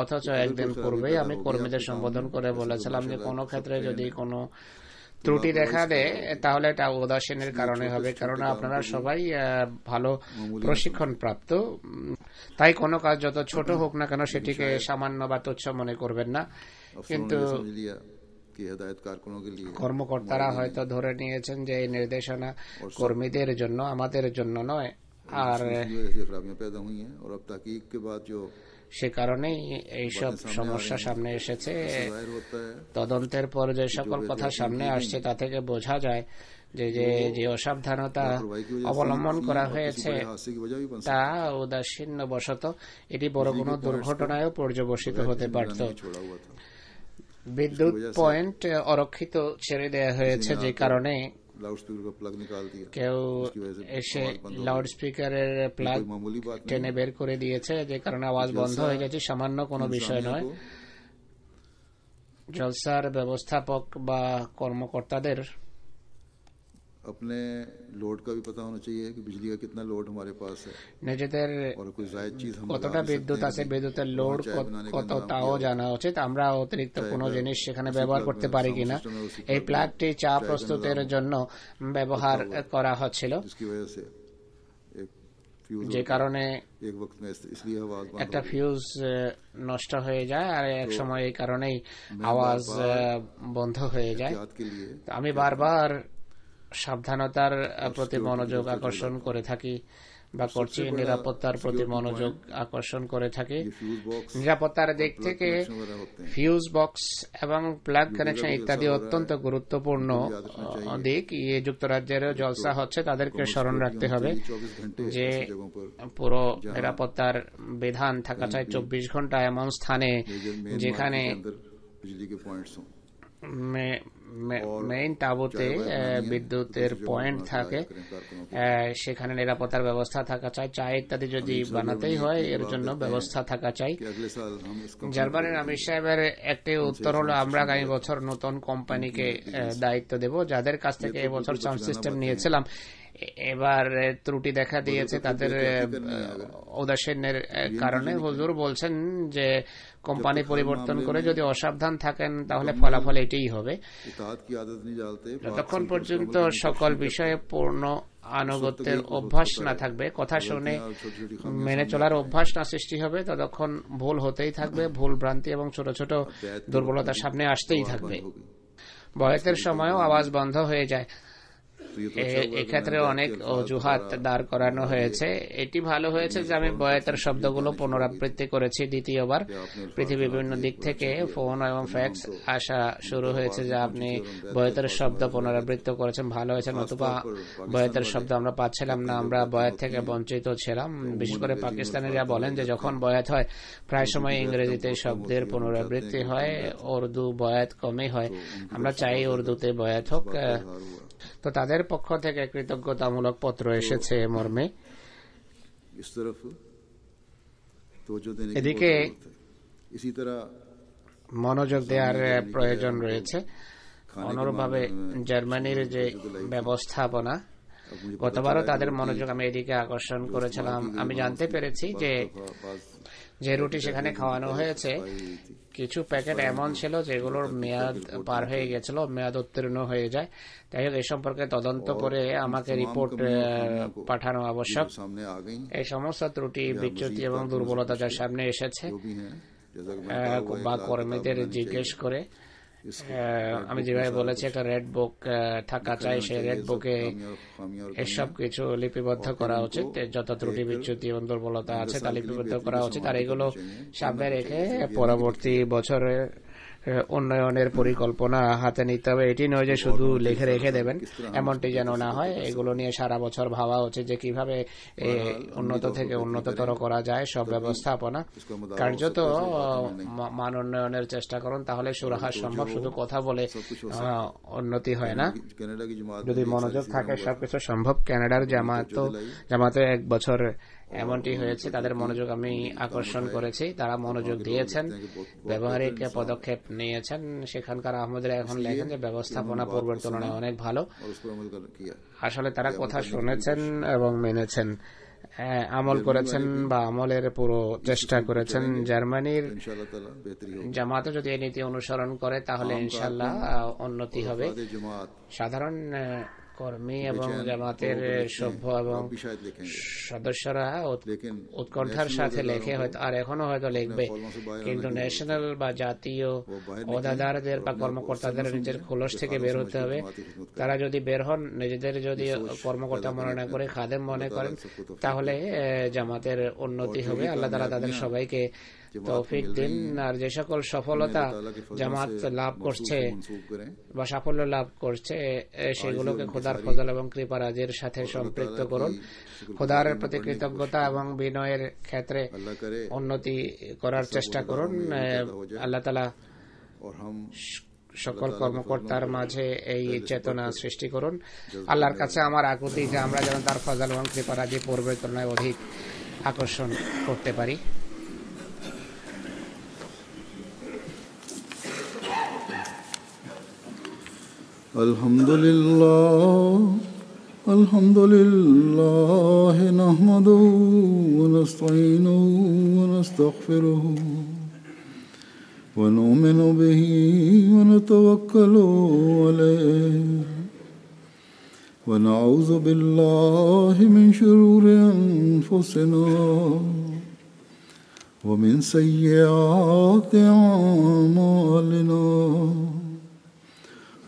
অথচ একদিন পূর্বেই আমি কর্মীদের সম্বোধন করে বলেছিলাম যে কোনো ক্ষেত্রে যদি কোনো ত্রুটি দেখা দেয় তাহলে এটা উদাসীনের কারণে হবে, কারণ আপনারা সবাই ভালো প্রশিক্ষণ প্রাপ্ত। তাই কোনো কাজ যত ছোট হোক না কেন সেটিকে সামান্য বা তুচ্ছ মনে করবেন না। কিন্তু কর্মকর্তারা হয়তো ধরে নিয়েছেন যে এই নির্দেশনা কর্মীদের জন্য, আমাদের জন্য নয়। আর সে কারণেই এইসব সমস্যা সামনে এসেছে। তদন্তের পর যে সকল কথা সামনে আসছে তা থেকে বোঝা যায় যে যে অসাবধানতা অবলম্বন করা হয়েছে তা উদাসীন্য বশত এটি বড় কোনো দুর্ঘটনায়ও পর্যবসিত হতে পারত। বিদ্যুৎ পয়েন্ট অরক্ষিত ছেড়ে দেওয়া হয়েছে, যে কারণে কেউ এসে লাউড স্পিকারের প্লাগ টেনে বের করে দিয়েছে, যে কারণে আওয়াজ বন্ধ হয়ে গেছে। সামান্য কোনো বিষয় নয়। জলসার ব্যবস্থাপক বা কর্মকর্তাদের अपने लोड का भी पता होना चाहिए कि बिजली का कितना लोड हमारे पास है নিজেদের और कोई जायद चीज हम কতটা বিদ্যুৎ আছে, বিদ্যুতের লোড কতটাও জানা উচিত। আমরা অতিরিক্ত কোনো জিনিস সেখানে ব্যবহার করতে পারি কিনা। এই প্লাগটি চা প্রস্তুতের জন্য ব্যবহার করা হচ্ছিল, जिसकी वजह से एक फ्यूज যে কারণে एक वक्त में इसलिए आवाज बंद একটা ফিউজ নষ্ট হয়ে যায় আর এক সময় এই কারণেই আওয়াজ বন্ধ হয়ে যায়। याद के लिए তো আমি বারবার সাবধানতার প্রতি মনোযোগ আকর্ষণ করে থাকি বা করছি, নিরাপত্তার প্রতি মনোযোগ আকর্ষণ করে থাকি। ये फ्यूज बॉक्स নিরাপত্তার দিক থেকে वगैरह होते हैं ফিউজ বক্স এবং প্লাগ কানেকশন ইত্যাদি অত্যন্ত গুরুত্বপূর্ণ দিক। এই যুক্তরাজ্যের জলসা হচ্ছে, তাদেরকে স্মরণ রাখতে হবে 24 घंटे যে ऐसी जगहों पर পুরো নিরাপত্তার বিধান থাকা চাই 24 ঘন্টা এমন স্থানে যেখানে के अंदर बिजली के पॉइंट्स हों মেইন তাঁবুতে বিদ্যুতের পয়েন্ট থাকে, সেখানে নিরাপত্তার ব্যবস্থা থাকা চাই। চা ইত্যাদি যদি বানাতেই হয় এর জন্য ব্যবস্থা থাকা চাই। कि अगले साल हम इसका জার্মানির আমির সাহেবের একটি উত্তর হলো, আমরা আগামী বছর নতুন কোম্পানিকে দায়িত্ব দেব, যাদের কাছ থেকে এবছর সাউন্ড সিস্টেম নিয়েছিলাম এবার ত্রুটি দেখা দিয়েছে তাদের উদাসীনের কারণে। হুজুর বলছেন যে কোম্পানি পরিবর্তন করে যদি অসাবধান থাকেন তাহলে ফলাফল এটাই হবে। इताअत की आदत नहीं डालते যতক্ষণ পর্যন্ত সকল বিষয়ে পূর্ণ আনুগত্যের অভ্যাস না থাকবে, কথা শুনে মেনে চলার অভ্যাস না সৃষ্টি হবে, ততক্ষণ ভুল হতেই থাকবে, ভুল ভ্রান্তি এবং ছোট ছোট দুর্বলতা সামনে আসতেই থাকবে। বয়সের সময়ও আওয়াজ বন্ধ হয়ে যায়। এক্ষেত্রে অনেক অজুহাত দাঁড় করানো হয়েছে। এটি ভালো হয়েছে যে আমি বয়াতের শব্দগুলো পুনরাবৃত্তি করেছি দ্বিতীয়বার। পৃথিবীর বিভিন্ন দিক থেকে ফোন এবং ফ্যাক্স আসা শুরু হয়েছে যে আপনি বয়াতের শব্দ পুনরাবৃত্তি করেছেন, ভালো হয়েছে, নতুবা বয়াতের শব্দ আমরা পাচ্ছিলাম না, আমরা বয়াত থেকে বঞ্চিত ছিলাম। বিশেষ করে পাকিস্তানিরা বলেন যে যখন বয়াত হয় প্রায় সময় ইংরেজিতে শব্দের পুনরাবৃত্তি হয়, উর্দু বয়াত কমই হয়। আমরা চাই উর্দুতে বয়াত হোক। তো তাদের পক্ষ থেকে কৃতজ্ঞতামূলক পত্র এসেছে মর্মে। इस तरफ तवज्जो देने की এদিকে बहुत जरूरत है। इसी तरह মনোযোগ দেওয়ার প্রয়োজন রয়েছে। অনুরূপভাবে জার্মানির যে ব্যবস্থাপনা, গতবারও তাদের মনোযোগ আমি এদিকে আকর্ষণ করেছিলাম। আমি জানতে পেরেছি যে রুটি সেখানে খাওয়ানো হয়েছে কিছু প্যাকেট এমন ছিল যেগুলোর মেয়াদ পার হয়ে গেছিল, মেয়াদ উত্তীর্ণ হয়ে যায়। তাই হোক, এ সম্পর্কে তদন্ত করে আমাকে রিপোর্ট পাঠানো আবশ্যক। এই সমস্ত ত্রুটি, বিচ্যুতি এবং দুর্বলতা যার সামনে এসেছে বা কর্মীদের জিজ্ঞেস করে, আমি যেভাবে বলেছি একটা রেড বুক থাকা চাই, সেই রেড বুকে এসব কিছু লিপিবদ্ধ করা উচিত। যত ত্রুটি, বিচ্যুতি এবং দুর্বলতা আছে তা লিপিবদ্ধ করা উচিত, আর এগুলো সামনে রেখে পরবর্তী বছরে উন্নয়নের পরিকল্পনা হাতে নিতে হবে। এটি নয় যে শুধু লিখে রেখে দেবেন, এমনটি যেন না হয়। এগুলো নিয়ে সারা বছর ভাবা উচিত যে কিভাবে উন্নত থেকে উন্নততর করা যায় সব ব্যবস্থাপনা। কার্যত মান উন্নয়নের চেষ্টা করুন, তাহলে সুরাহা সম্ভব। শুধু কথা বলে উন্নতি হয় না, যদি মনোযোগ থাকে সবকিছু সম্ভব। কানাডার জামাতে এক বছর এমনটি হয়েছে, তাদের মনোযোগ আমি আকর্ষণ করেছি, তারা মনোযোগ দিয়েছেন, ব্যবহারিক পদক্ষেপ নিয়েছেন। সেখানকার আহমদরা এখন লেখেন যে ব্যবস্থাপনা পূর্বের তুলনায় অনেক ভালো। আসলে তারা কথা শুনেছেন এবং মেনেছেন, আমল করেছেন বা আমলের পুরো চেষ্টা করেছেন। জার্মানির জামাতও যদি এই নীতি অনুসরণ করে তাহলে ইনশাল্লাহ উন্নতি হবে। সাধারণ কর্মী এবং জামাতের সভ্য এবং সদস্যরা উৎকণ্ঠার সাথে লেখে হয়তো, আর এখনো হয়তো লিখবে, কিন্তু ন্যাশনাল বা জাতীয় ওহদাদারদের বা কর্মকর্তাদের নিজের খোলস থেকে বের হতে হবে। তারা যদি বের হন, নিজেদের যদি কর্মকর্তা মনে না করে খাদেম মনে করেন, তাহলে জামাতের উন্নতি হবে। আল্লাহ তাআলা তাদের সবাইকে তৌফিক দিন। আর যে সকল সফলতা জামাত লাভ করছে বা সাফল্য লাভ করছে, সেগুলোকে খোদার ফজল এবং কৃপারাজির সাথে সম্পৃক্ত করুন। খোদার প্রতি কৃতজ্ঞতা এবং বিনয়ের ক্ষেত্রে উন্নতি করার চেষ্টা করুন। আল্লাহ তাআলা সকল কর্মকর্তার মাঝে এই চেতনা সৃষ্টি করুন। আল্লাহর কাছে আমার আকুতি যে আমরা যেন তার ফজল এবং কৃপারাজি পূর্বের তুলনায় অধিক আকর্ষণ করতে পারি। الحمد لله نحمده ونستعينه ونستغفره ونؤمن به ونتوكل عليه ونعوذ بالله من شرور أنفسنا ومن سيئات أعمالنا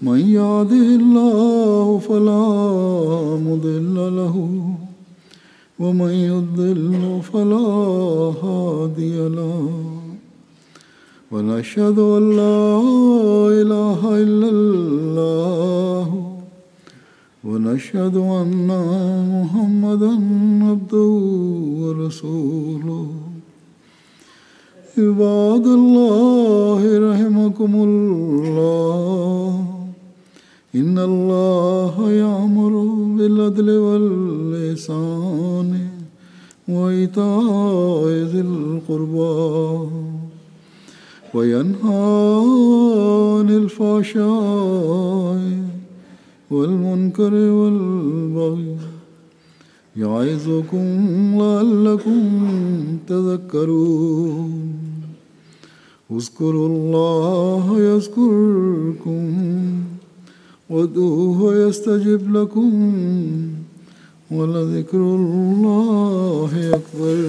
من يهده الله فلا مضل له ومن يضلل فلا هادي له ونشهد أن لا إله إلا الله ونشهد أن محمدا عبده ورسوله عباد الله رحمكم الله إن الله يأمر بالعدل والإحسان وإيتاء ذي القربى وينهى عن الفحشاء والمنكر والبغي يعظكم لعلكم تذكرون اذكروا الله يذكركم وادعوه يستجب لكم ولذكر الله أكبر